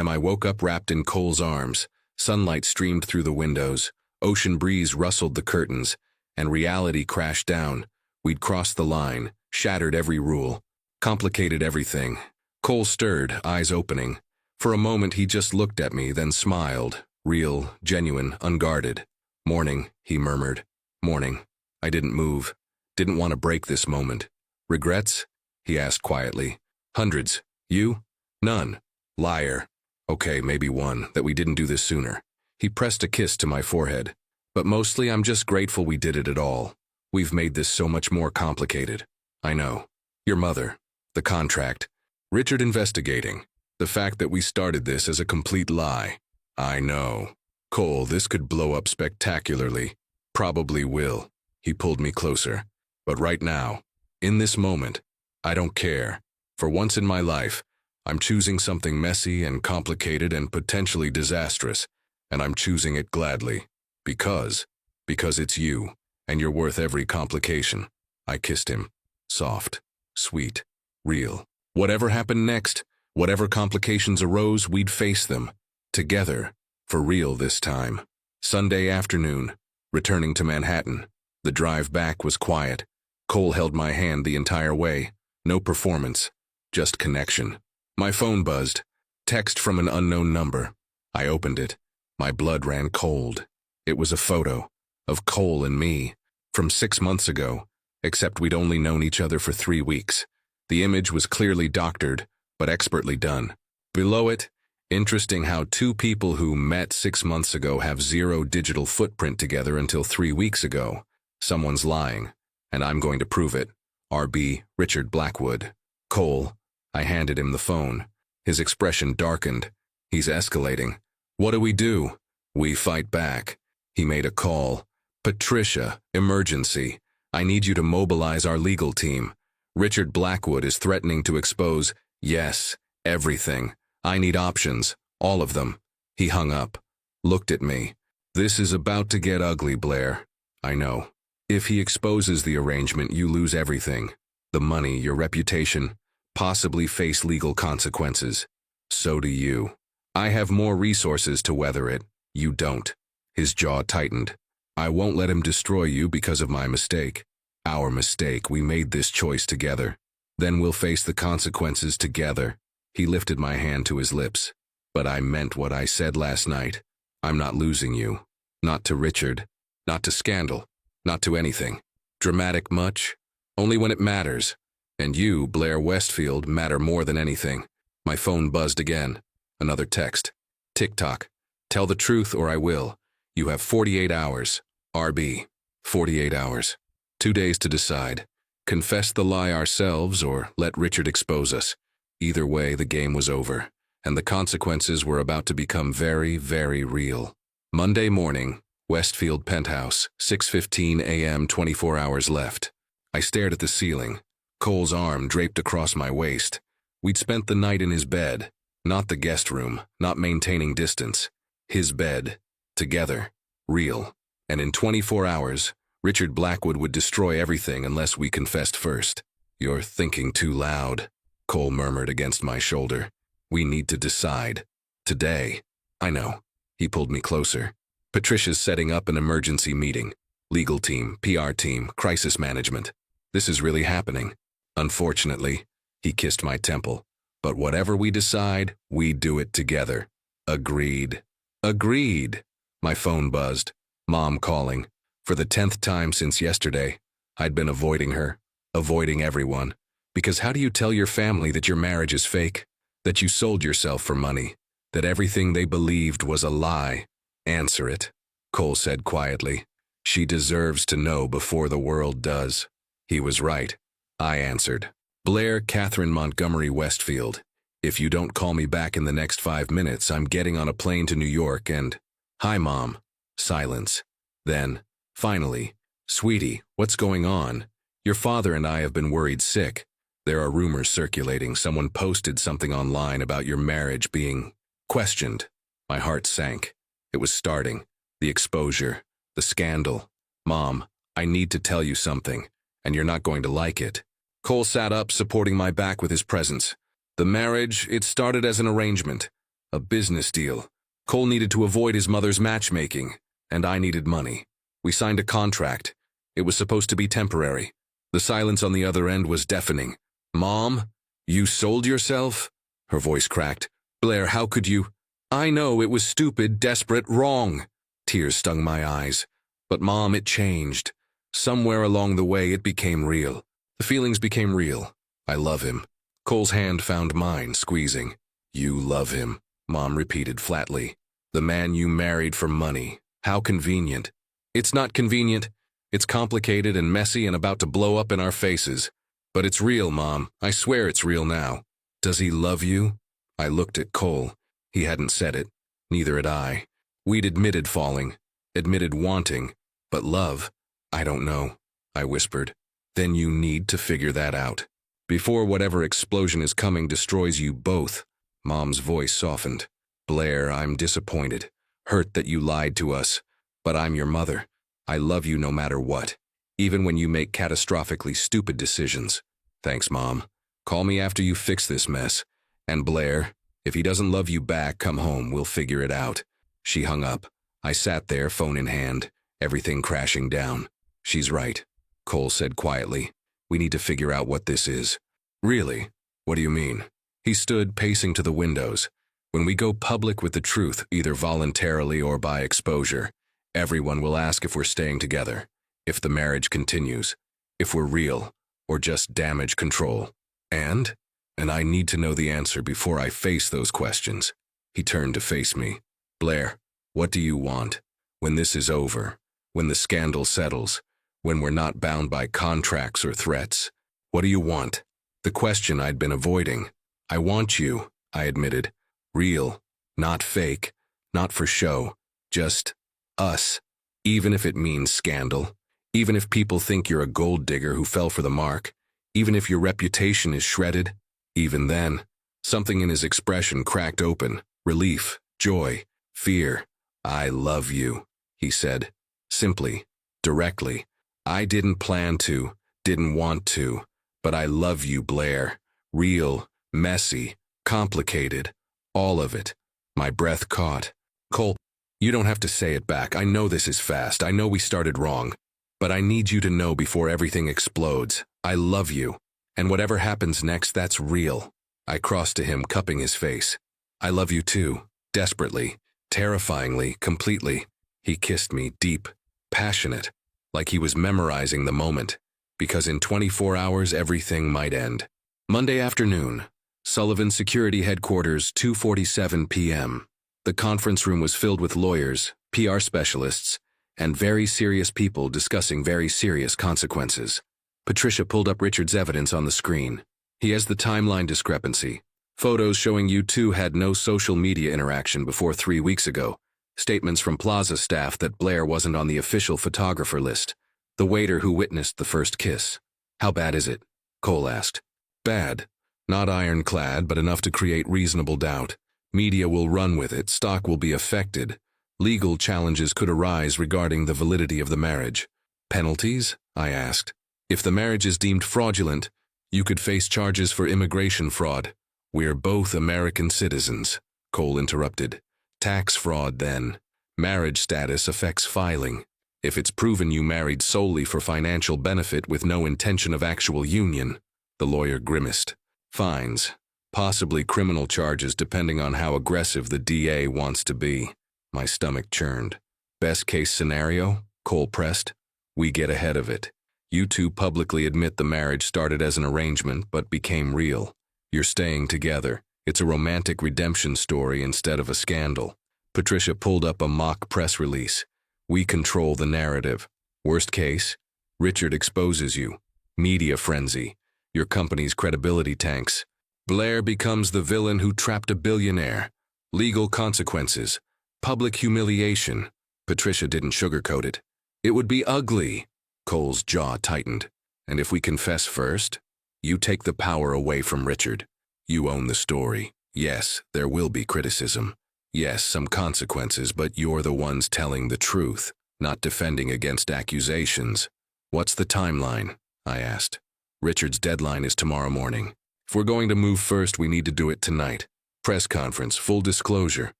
I woke up wrapped in Cole's arms. Sunlight streamed through the windows. Ocean breeze rustled the curtains. And reality crashed down. We'd crossed the line, shattered every rule, complicated everything. Cole stirred, eyes opening. For a moment he just looked at me, then smiled. Real, genuine, unguarded. Morning, he murmured. Morning. I didn't move. Didn't want to break this moment. Regrets? He asked quietly. Hundreds. You? None. Liar. Okay, maybe one, that we didn't do this sooner. He pressed a kiss to my forehead. But mostly I'm just grateful we did it at all. We've made this so much more complicated. I know. Your mother. The contract. Richard investigating. The fact that we started this as a complete lie. I know. Cole, this could blow up spectacularly. Probably will. He pulled me closer. But right now, in this moment, I don't care. For once in my life, I'm choosing something messy and complicated and potentially disastrous, and I'm choosing it gladly. Because it's you, and you're worth every complication. I kissed him. Soft, sweet, real. Whatever happened next, whatever complications arose, we'd face them. Together, for real this time. Sunday afternoon, returning to Manhattan. The drive back was quiet. Cole held my hand the entire way. No performance, just connection. My phone buzzed. Text from an unknown number. I opened it. My blood ran cold. It was a photo of Cole and me from 6 months ago, except we'd only known each other for 3 weeks. The image was clearly doctored, but expertly done. Below it, interesting how 2 people who met 6 months ago have 0 digital footprint together until 3 weeks ago. Someone's lying, and I'm going to prove it. R.B. Richard Blackwood. Cole. I handed him the phone. His expression darkened. He's escalating. What do we do? We fight back. He made a call. Patricia, emergency. I need you to mobilize our legal team. Richard Blackwood is threatening to expose, yes, everything. I need options, all of them. He hung up. Looked at me. This is about to get ugly, Blair. I know. If he exposes the arrangement, you lose everything. The money, your reputation, possibly face legal consequences. So do you. I have more resources to weather it. You don't. His jaw tightened. I won't let him destroy you because of my mistake. Our mistake. We made this choice together. Then we'll face the consequences together. He lifted my hand to his lips. But I meant what I said last night. I'm not losing you. Not to Richard. Not to scandal. Not to anything. Dramatic much? Only when it matters. And you, Blair Westfield, matter more than anything. My phone buzzed again. Another text. TikTok. Tell the truth or I will. You have 48 hours. RB. 48 hours. 2 days to decide. Confess the lie ourselves or let Richard expose us. Either way, the game was over, and the consequences were about to become very, very real. Monday morning, Westfield penthouse, 6:15 a.m., 24 hours left. I stared at the ceiling, Cole's arm draped across my waist. We'd spent the night in his bed, not the guest room, not maintaining distance. His bed, together, real. And in 24 hours, Richard Blackwood would destroy everything unless we confessed first. You're thinking too loud, Cole murmured against my shoulder. We need to decide. Today. I know. He pulled me closer. Patricia's setting up an emergency meeting. Legal team, PR team, crisis management. This is really happening. Unfortunately, he kissed my temple. But whatever we decide, we do it together. Agreed. Agreed. My phone buzzed. Mom calling. For the 10th time since yesterday, I'd been avoiding her, avoiding everyone. Because how do you tell your family that your marriage is fake? That you sold yourself for money? That everything they believed was a lie? Answer it, Cole said quietly. She deserves to know before the world does. He was right. I answered. Blair Catherine Montgomery Westfield. If you don't call me back in the next 5 minutes, I'm getting on a plane to New York and... Hi, Mom. Silence. Then, finally, Sweetie, what's going on? Your father and I have been worried sick. There are rumors circulating. Someone posted something online about your marriage being questioned. My heart sank. It was starting. The exposure. The scandal. Mom, I need to tell you something, and you're not going to like it. Cole sat up, supporting my back with his presence. The marriage, it started as an arrangement. A business deal. Cole needed to avoid his mother's matchmaking, and I needed money. We signed a contract. It was supposed to be temporary. The silence on the other end was deafening. Mom, you sold yourself? Her voice cracked. Blair, how could you? I know it was stupid, desperate, wrong. Tears stung my eyes. But Mom, it changed. Somewhere along the way, it became real. The feelings became real. I love him. Cole's hand found mine, squeezing. You love him, Mom repeated flatly. The man you married for money. How convenient. It's not convenient. It's complicated and messy and about to blow up in our faces. But it's real, Mom. I swear it's real now. Does he love you? I looked at Cole. He hadn't said it. Neither had I. We'd admitted falling, admitted wanting. But love? I don't know, I whispered. Then you need to figure that out. Before whatever explosion is coming destroys you both. Mom's voice softened. Blair, I'm disappointed. Hurt that you lied to us. But I'm your mother. I love you no matter what. Even when you make catastrophically stupid decisions. Thanks, Mom. Call me after you fix this mess. And Blair, if he doesn't love you back, come home. We'll figure it out. She hung up. I sat there, phone in hand, everything crashing down. She's right, Cole said quietly. We need to figure out what this is. Really? What do you mean? He stood, pacing to the windows. When we go public with the truth, either voluntarily or by exposure, everyone will ask if we're staying together, if the marriage continues, if we're real, or just damage control. And I need to know the answer before I face those questions. He turned to face me. Blair, what do you want? When this is over, when the scandal settles, when we're not bound by contracts or threats, what do you want? The question I'd been avoiding. I want you, I admitted. Real, not fake, not for show, just us. Even if it means scandal, even if people think you're a gold digger who fell for the mark, even if your reputation is shredded, even then, something in his expression cracked open. Relief, joy, fear. I love you, he said. Simply, directly. I didn't plan to, didn't want to, but I love you, Blair. Real, messy, complicated. All of it. My breath caught. Cole, you don't have to say it back. I know this is fast. I know we started wrong. But I need you to know before everything explodes. I love you. And whatever happens next, that's real. I crossed to him, cupping his face. I love you too. Desperately. Terrifyingly, completely. He kissed me deep, passionate, like he was memorizing the moment, because in 24 hours everything might end. Monday afternoon, Sullivan Security Headquarters, 2:47 p.m. The conference room was filled with lawyers, PR specialists, and very serious people discussing very serious consequences. Patricia pulled up Richard's evidence on the screen. He has the timeline discrepancy. Photos showing you two had no social media interaction before 3 weeks ago. Statements from Plaza staff that Blair wasn't on the official photographer list. The waiter who witnessed the first kiss. How bad is it? Cole asked. Bad. Not ironclad, but enough to create reasonable doubt. Media will run with it, stock will be affected. Legal challenges could arise regarding the validity of the marriage. Penalties? I asked. If the marriage is deemed fraudulent, you could face charges for immigration fraud. We're both American citizens, Cole interrupted. Tax fraud, then. Marriage status affects filing. If it's proven you married solely for financial benefit with no intention of actual union, the lawyer grimaced. Fines. Possibly criminal charges depending on how aggressive the DA wants to be. My stomach churned. Best case scenario? Cole pressed. We get ahead of it. You two publicly admit the marriage started as an arrangement but became real. You're staying together. It's a romantic redemption story instead of a scandal. Patricia pulled up a mock press release. We control the narrative. Worst case, Richard exposes you. Media frenzy. Your company's credibility tanks. Blair becomes the villain who trapped a billionaire. Legal consequences. Public humiliation. Patricia didn't sugarcoat it. It would be ugly. Cole's jaw tightened. And if we confess first, you take the power away from Richard. You own the story. Yes, there will be criticism. Yes, some consequences, but you're the ones telling the truth, not defending against accusations. What's the timeline? I asked. Richard's deadline is tomorrow morning. If we're going to move first, we need to do it tonight. Press conference, full disclosure,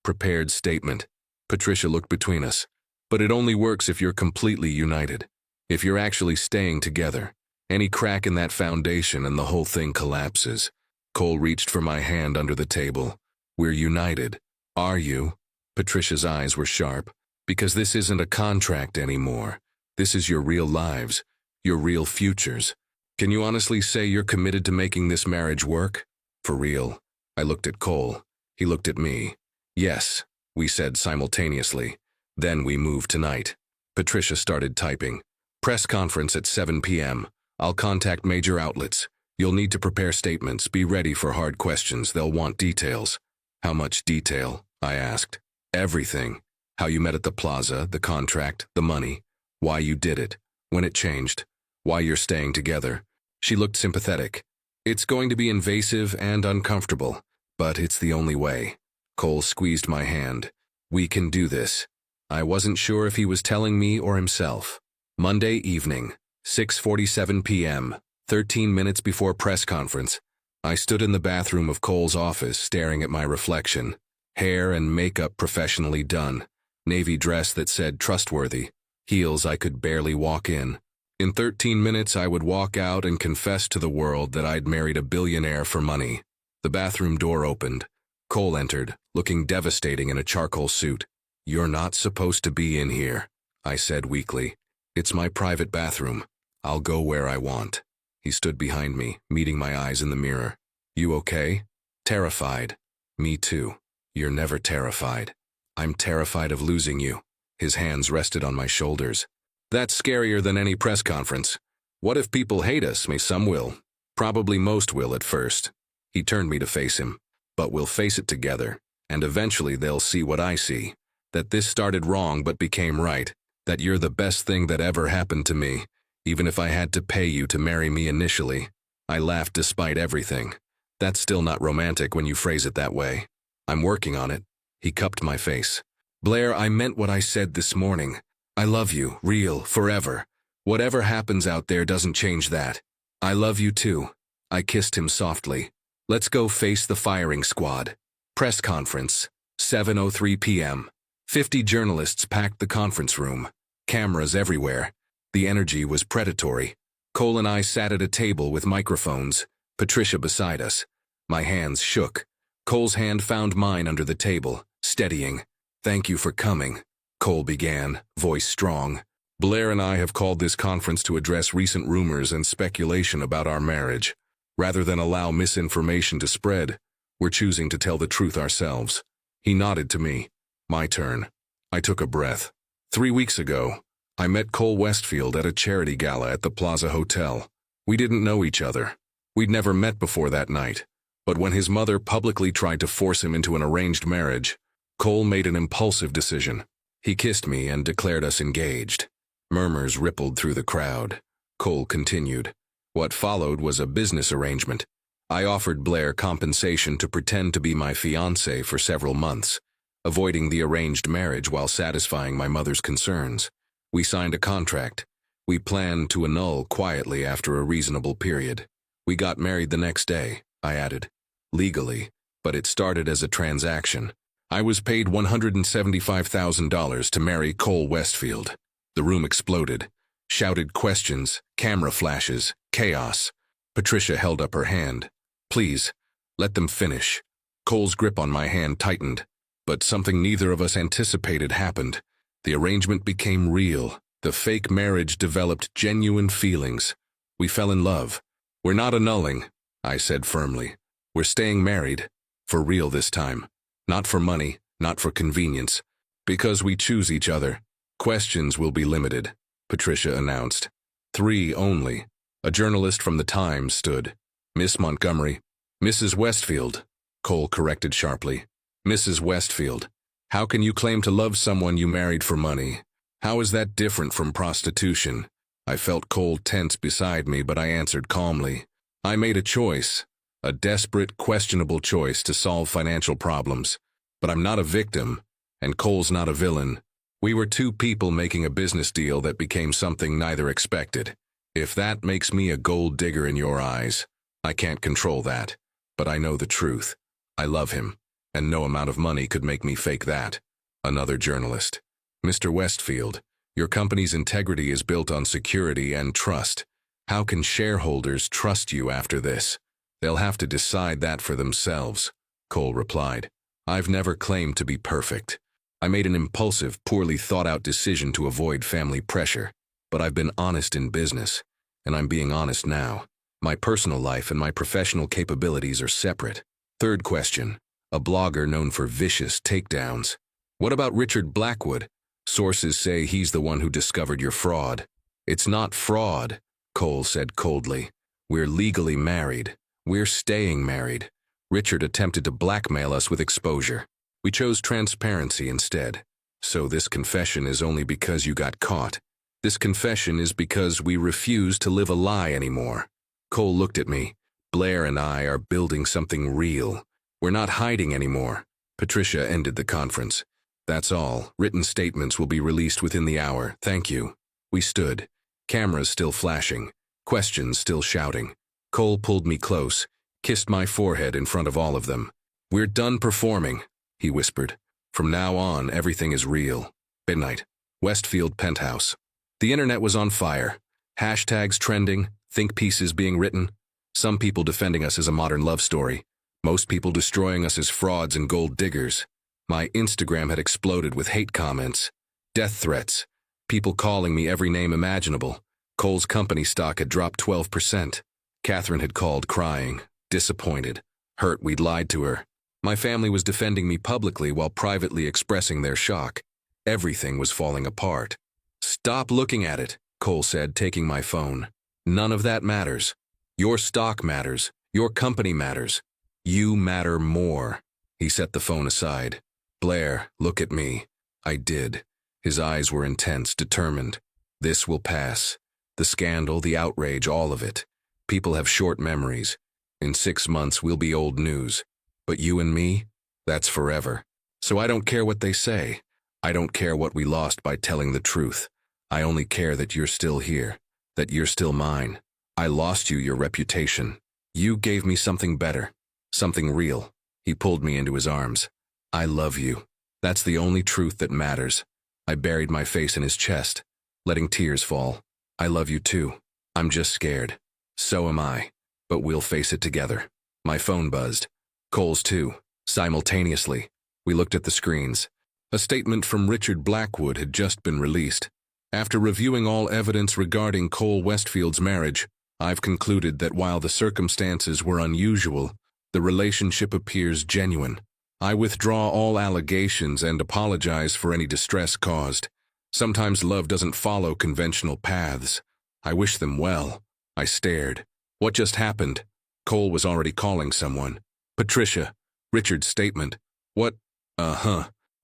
prepared statement. Patricia looked between us. But it only works if you're completely united. If you're actually staying together. Any crack in that foundation and the whole thing collapses. Cole reached for my hand under the table. We're united. Are you? Patricia's eyes were sharp. Because this isn't a contract anymore. This is your real lives. Your real futures. Can you honestly say you're committed to making this marriage work? For real. I looked at Cole. He looked at me. Yes, we said simultaneously. Then we moved tonight. Patricia started typing. Press conference at 7 p.m. I'll contact major outlets. You'll need to prepare statements. Be ready for hard questions. They'll want details. How much detail? I asked. Everything. How you met at the plaza, the contract, the money. Why you did it. When it changed. Why you're staying together. She looked sympathetic. It's going to be invasive and uncomfortable, but it's the only way. Cole squeezed my hand. We can do this. I wasn't sure if he was telling me or himself. Monday evening, 6:47 p.m., 13 minutes before press conference. I stood in the bathroom of Cole's office staring at my reflection. Hair and makeup professionally done. Navy dress that said trustworthy. Heels I could barely walk in. In 13 minutes I would walk out and confess to the world that I'd married a billionaire for money. The bathroom door opened. Cole entered, looking devastating in a charcoal suit. You're not supposed to be in here, I said weakly. It's my private bathroom. I'll go where I want. He stood behind me, meeting my eyes in the mirror. You okay? Terrified. Me too. You're never terrified. I'm terrified of losing you. His hands rested on my shoulders. That's scarier than any press conference. What if people hate us? Some will. Probably most will at first. He turned me to face him. But we'll face it together. And eventually they'll see what I see. That this started wrong but became right. That you're the best thing that ever happened to me, even if I had to pay you to marry me initially. I laughed despite everything. That's still not romantic when you phrase it that way. I'm working on it. He cupped my face. Blair, I meant what I said this morning. I love you, real, forever. Whatever happens out there doesn't change that. I love you too. I kissed him softly. Let's go face the firing squad. Press conference, 7:03 p.m. 50 journalists packed the conference room. Cameras everywhere. The energy was predatory. Cole and I sat at a table with microphones, Patricia beside us. My hands shook. Cole's hand found mine under the table, steadying. Thank you for coming, Cole began, voice strong. Blair and I have called this conference to address recent rumors and speculation about our marriage. Rather than allow misinformation to spread, we're choosing to tell the truth ourselves. He nodded to me. My turn. I took a breath. 3 weeks ago, I met Cole Westfield at a charity gala at the Plaza Hotel. We didn't know each other. We'd never met before that night. But when his mother publicly tried to force him into an arranged marriage, Cole made an impulsive decision. He kissed me and declared us engaged. Murmurs rippled through the crowd. Cole continued. What followed was a business arrangement. I offered Blair compensation to pretend to be my fiancé for several months, avoiding the arranged marriage while satisfying my mother's concerns. We signed a contract. We planned to annul quietly after a reasonable period. We got married the next day, I added. Legally, but it started as a transaction. I was paid $175,000 to marry Cole Westfield. The room exploded. Shouted questions, camera flashes, chaos. Patricia held up her hand. Please, let them finish. Cole's grip on my hand tightened, but something neither of us anticipated happened. The arrangement became real. The fake marriage developed genuine feelings. We fell in love. We're not annulling, I said firmly. We're staying married. For real this time. Not for money, not for convenience. Because we choose each other. Questions will be limited, Patricia announced. 3 only. A journalist from the Times stood. Miss Montgomery. Mrs. Westfield, Cole corrected sharply. Mrs. Westfield. How can you claim to love someone you married for money? How is that different from prostitution? I felt Cole tense beside me, but I answered calmly. I made a choice. A desperate, questionable choice to solve financial problems. But I'm not a victim, and Cole's not a villain. We were 2 people making a business deal that became something neither expected. If that makes me a gold digger in your eyes, I can't control that. But I know the truth. I love him, and no amount of money could make me fake that. Another journalist. Mr. Westfield, your company's integrity is built on security and trust. How can shareholders trust you after this? They'll have to decide that for themselves, Cole replied. I've never claimed to be perfect. I made an impulsive, poorly thought-out decision to avoid family pressure. But I've been honest in business, and I'm being honest now. My personal life and my professional capabilities are separate. Third question. A blogger known for vicious takedowns. What about Richard Blackwood? Sources say he's the one who discovered your fraud. It's not fraud, Cole said coldly. We're legally married. We're staying married. Richard attempted to blackmail us with exposure. We chose transparency instead. So this confession is only because you got caught. This confession is because we refuse to live a lie anymore. Cole looked at me. Blair and I are building something real. We're not hiding anymore. Patricia ended the conference. That's all. Written statements will be released within the hour. Thank you. We stood. Cameras still flashing. Questions still shouting. Cole pulled me close, kissed my forehead in front of all of them. We're done performing, he whispered. From now on, everything is real. Midnight. Westfield penthouse. The internet was on fire. Hashtags trending, think pieces being written. Some people defending us as a modern love story. Most people destroying us as frauds and gold diggers. My Instagram had exploded with hate comments, death threats, people calling me every name imaginable. Cole's company stock had dropped 12%. Catherine had called crying, disappointed, hurt we'd lied to her. My family was defending me publicly while privately expressing their shock. Everything was falling apart. Stop looking at it, Cole said, taking my phone. None of that matters. Your stock matters. Your company matters. You matter more. He set the phone aside. Blair, look at me. I did. His eyes were intense, determined. This will pass. The scandal, the outrage, all of it. People have short memories. In 6 months, we'll be old news. But you and me, that's forever. So I don't care what they say. I don't care what we lost by telling the truth. I only care that you're still here, that you're still mine. I lost you your reputation. You gave me something better, something real. He pulled me into his arms. I love you. That's the only truth that matters. I buried my face in his chest, letting tears fall. I love you too. I'm just scared. So am I. But we'll face it together. My phone buzzed. Cole's too. Simultaneously. We looked at the screens. A statement from Richard Blackwood had just been released. After reviewing all evidence regarding Cole Westfield's marriage, I've concluded that while the circumstances were unusual, the relationship appears genuine. I withdraw all allegations and apologize for any distress caused. Sometimes love doesn't follow conventional paths. I wish them well. I stared. What just happened? Cole was already calling someone. Patricia. Richard's statement. What?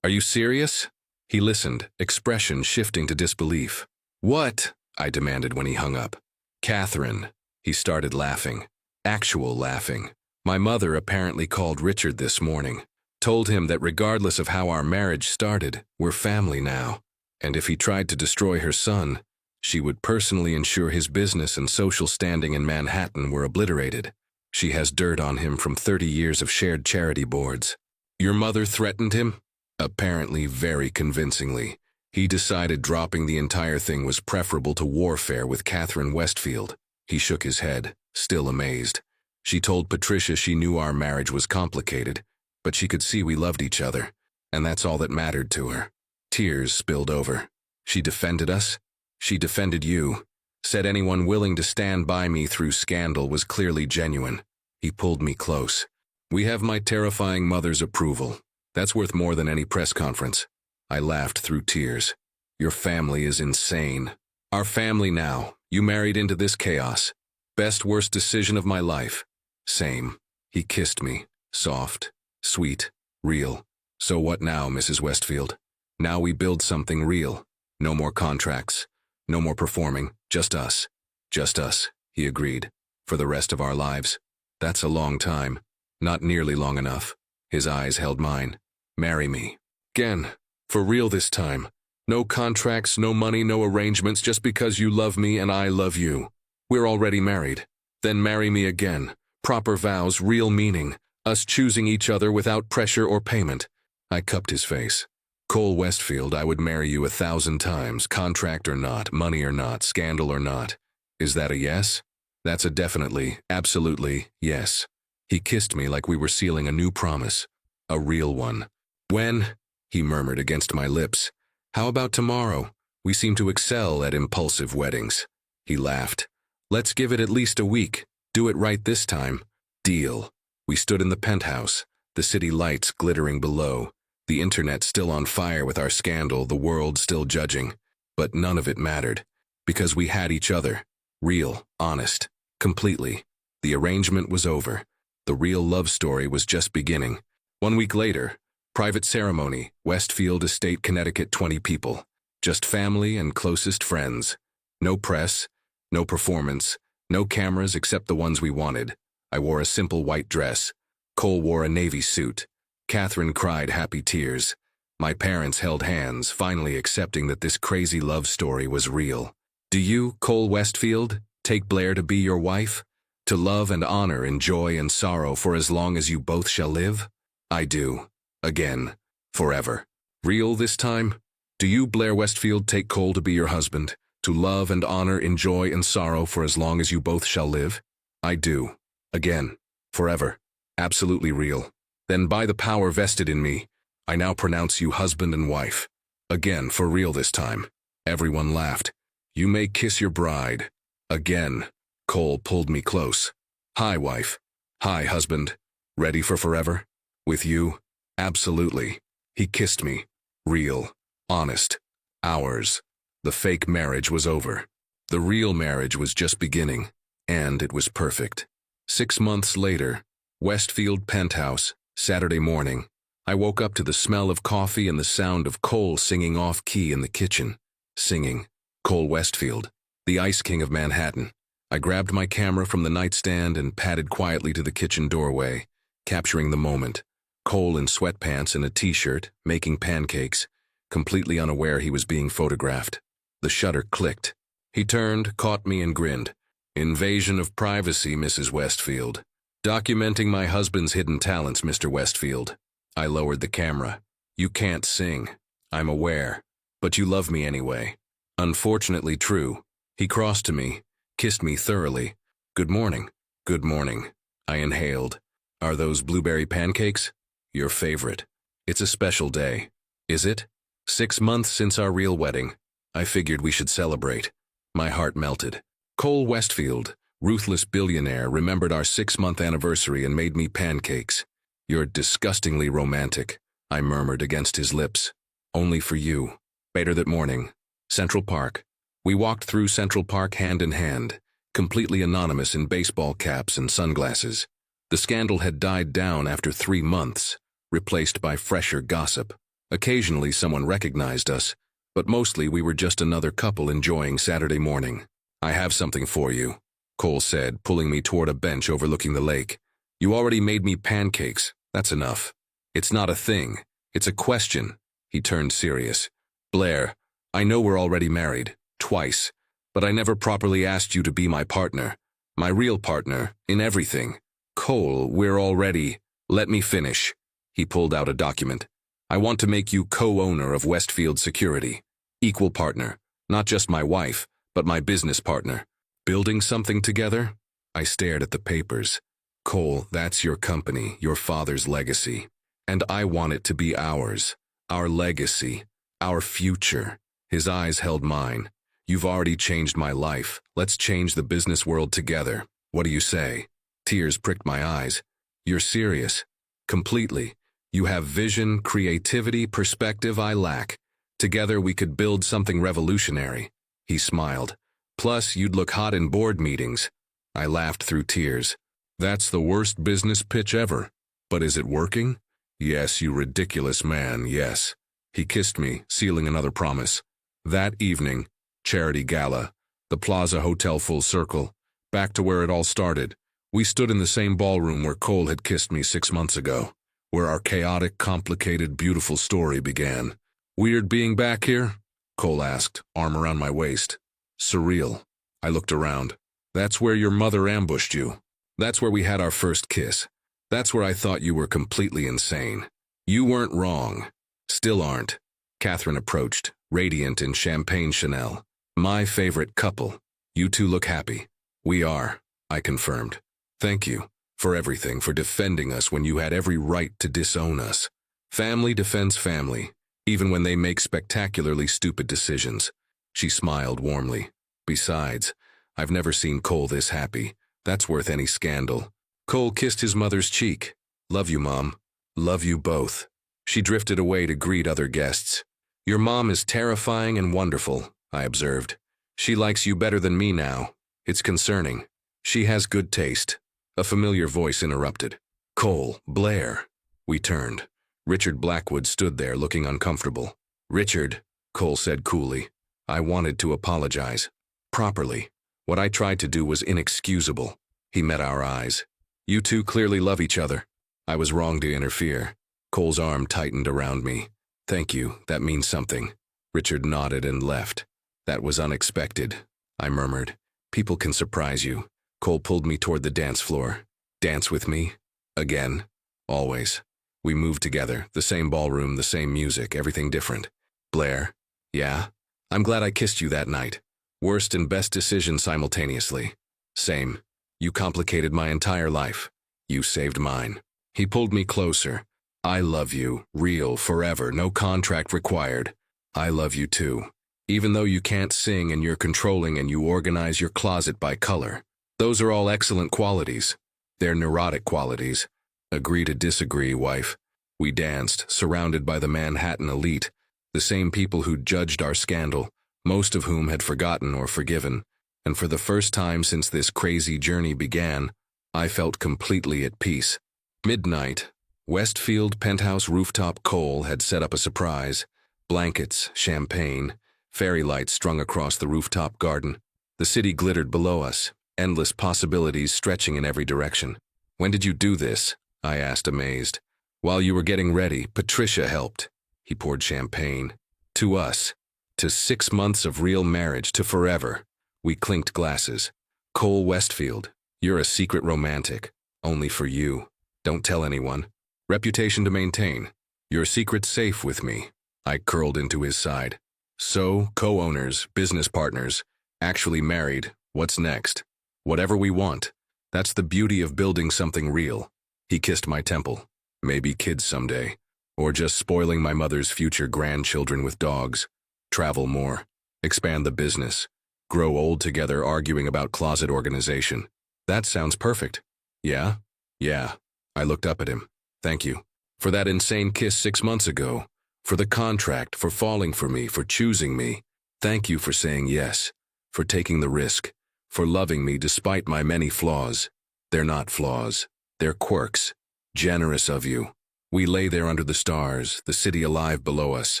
Are you serious? He listened, expression shifting to disbelief. What? I demanded when he hung up. Catherine. He started laughing. Actual laughing. My mother apparently called Richard this morning. Told him that regardless of how our marriage started, we're family now. And if he tried to destroy her son, she would personally ensure his business and social standing in Manhattan were obliterated. She has dirt on him from 30 years of shared charity boards. Your mother threatened him? Apparently very convincingly. He decided dropping the entire thing was preferable to warfare with Catherine Westfield. He shook his head, still amazed. She told Patricia she knew our marriage was complicated, but she could see we loved each other, and that's all that mattered to her. Tears spilled over. She defended us. She defended you. Said anyone willing to stand by me through scandal was clearly genuine. He pulled me close. We have my terrifying mother's approval. That's worth more than any press conference. I laughed through tears. Your family is insane. Our family now. You married into this chaos. Best worst decision of my life. Same. He kissed me. Soft. Sweet. Real. So what now, Mrs. Westfield? Now we build something real. No more contracts. No more performing. Just us. Just us, he agreed. For the rest of our lives. That's a long time. Not nearly long enough. His eyes held mine. Marry me. Again. For real this time. No contracts, no money, no arrangements, just because you love me and I love you. We're already married. Then marry me again. Proper vows, real meaning. Us choosing each other without pressure or payment. I cupped his face. Cole Westfield, I would marry you 1,000 times, contract or not, money or not, scandal or not. Is that a yes? That's a definitely, absolutely, yes. He kissed me like we were sealing a new promise. A real one. When? He murmured against my lips. How about tomorrow? We seem to excel at impulsive weddings. He laughed. Let's give it at least a week. Do it right this time. Deal. We stood in the penthouse, the city lights glittering below, the internet still on fire with our scandal, the world still judging. But none of it mattered, because we had each other. Real, honest, completely. The arrangement was over. The real love story was just beginning. 1 week later, private ceremony, Westfield Estate, Connecticut, 20 people. Just family and closest friends. No press, no performance, no cameras except the ones we wanted. I wore a simple white dress. Cole wore a navy suit. Catherine cried happy tears. My parents held hands, finally accepting that this crazy love story was real. Do you, Cole Westfield, take Blair to be your wife? To love and honor in joy and sorrow for as long as you both shall live? I do. Again. Forever. Real this time? Do you, Blair Westfield, take Cole to be your husband? To love and honor in joy and sorrow for as long as you both shall live? I do. Again. Forever. Absolutely real. Then by the power vested in me, I now pronounce you husband and wife. Again, for real this time. Everyone laughed. You may kiss your bride. Again. Cole pulled me close. Hi, wife. Hi, husband. Ready for forever? With you? Absolutely. He kissed me. Real. Honest. Ours. The fake marriage was over. The real marriage was just beginning, and it was perfect. 6 months later, Westfield penthouse, Saturday morning. I woke up to the smell of coffee and the sound of Cole singing off-key in the kitchen. Singing. Cole Westfield, the Ice King of Manhattan. I grabbed my camera from the nightstand and padded quietly to the kitchen doorway, capturing the moment. Cole in sweatpants and a t-shirt, making pancakes, completely unaware he was being photographed. The shutter clicked. He turned, caught me, and grinned. Invasion of privacy, Mrs. Westfield. Documenting my husband's hidden talents, Mr. Westfield. I lowered the camera. You can't sing. I'm aware. But you love me anyway. Unfortunately true. He crossed to me, kissed me thoroughly. Good morning. Good morning. I inhaled. Are those blueberry pancakes? Your favorite. It's a special day. Is it? 6 months since our real wedding. I figured we should celebrate. My heart melted. Cole Westfield, ruthless billionaire, remembered our 6-month anniversary and made me pancakes. You're disgustingly romantic, I murmured against his lips. Only for you. Later that morning, Central Park. We walked through Central Park hand in hand, completely anonymous in baseball caps and sunglasses. The scandal had died down after 3 months, replaced by fresher gossip. Occasionally someone recognized us, but mostly we were just another couple enjoying Saturday morning. I have something for you, Cole said, pulling me toward a bench overlooking the lake. You already made me pancakes. That's enough. It's not a thing. It's a question. He turned serious. Blair, I know we're already married, twice, but I never properly asked you to be my partner. My real partner, in everything. Cole, we're already... Let me finish. He pulled out a document. I want to make you co-owner of Westfield Security. Equal partner. Not just my wife, but my business partner. Building something together? I stared at the papers. Cole, that's your company, your father's legacy. And I want it to be ours. Our legacy. Our future. His eyes held mine. You've already changed my life. Let's change the business world together. What do you say? Tears pricked my eyes. You're serious. Completely. You have vision, creativity, perspective I lack. Together we could build something revolutionary. He smiled. Plus, you'd look hot in board meetings. I laughed through tears. That's the worst business pitch ever. But is it working? Yes, you ridiculous man, yes. He kissed me, sealing another promise. That evening, charity gala, the Plaza Hotel full circle, back to where it all started. We stood in the same ballroom where Cole had kissed me 6 months ago, where our chaotic, complicated, beautiful story began. Weird being back here? Cole asked, arm around my waist. Surreal. I looked around. That's where your mother ambushed you. That's where we had our first kiss. That's where I thought you were completely insane. You weren't wrong. Still aren't. Catherine approached, radiant in champagne Chanel. My favorite couple. You two look happy. We are, I confirmed. Thank you for everything, for defending us when you had every right to disown us. Family defends family, even when they make spectacularly stupid decisions. She smiled warmly. Besides, I've never seen Cole this happy. That's worth any scandal. Cole kissed his mother's cheek. Love you, Mom. Love you both. She drifted away to greet other guests. Your mom is terrifying and wonderful, I observed. She likes you better than me now. It's concerning. She has good taste. A familiar voice interrupted. Cole, Blair. We turned. Richard Blackwood stood there looking uncomfortable. Richard, Cole said coolly. I wanted to apologize. Properly. What I tried to do was inexcusable. He met our eyes. You two clearly love each other. I was wrong to interfere. Cole's arm tightened around me. Thank you, that means something. Richard nodded and left. That was unexpected, I murmured. People can surprise you. Cole pulled me toward the dance floor. Dance with me? Again. Always. We moved together, the same ballroom, the same music, everything different. Blair? Yeah? I'm glad I kissed you that night. Worst and best decision simultaneously. Same. You complicated my entire life. You saved mine. He pulled me closer. I love you, real, forever, no contract required. I love you too. Even though you can't sing and you're controlling and you organize your closet by color. Those are all excellent qualities. They're neurotic qualities. Agree to disagree, wife. We danced, surrounded by the Manhattan elite, the same people who judged our scandal, most of whom had forgotten or forgiven. And for the first time since this crazy journey began, I felt completely at peace. Midnight. Westfield penthouse rooftop. Cole had set up a surprise. Blankets, champagne, fairy lights strung across the rooftop garden. The city glittered below us, endless possibilities stretching in every direction. When did you do this? I asked, amazed. While you were getting ready, Patricia helped. He poured champagne. To us. To 6 months of real marriage, to forever. We clinked glasses. Cole Westfield, you're a secret romantic. Only for you. Don't tell anyone. Reputation to maintain. Your secret's safe with me. I curled into his side. So, co-owners, business partners, actually married, what's next? Whatever we want. That's the beauty of building something real. He kissed my temple. Maybe kids someday. Or just spoiling my mother's future grandchildren with dogs. Travel more. Expand the business. Grow old together arguing about closet organization. That sounds perfect. Yeah? Yeah. I looked up at him. Thank you. For that insane kiss 6 months ago. For the contract, for falling for me, for choosing me. Thank you for saying yes. For taking the risk. For loving me despite my many flaws. They're not flaws. They're quirks. Generous of you. We lay there under the stars, the city alive below us,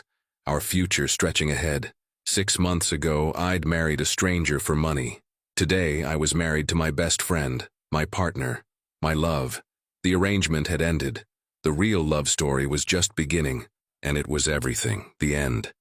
our future stretching ahead. 6 months ago, I'd married a stranger for money. Today, I was married to my best friend, my partner, my love. The arrangement had ended. The real love story was just beginning, and it was everything, the end.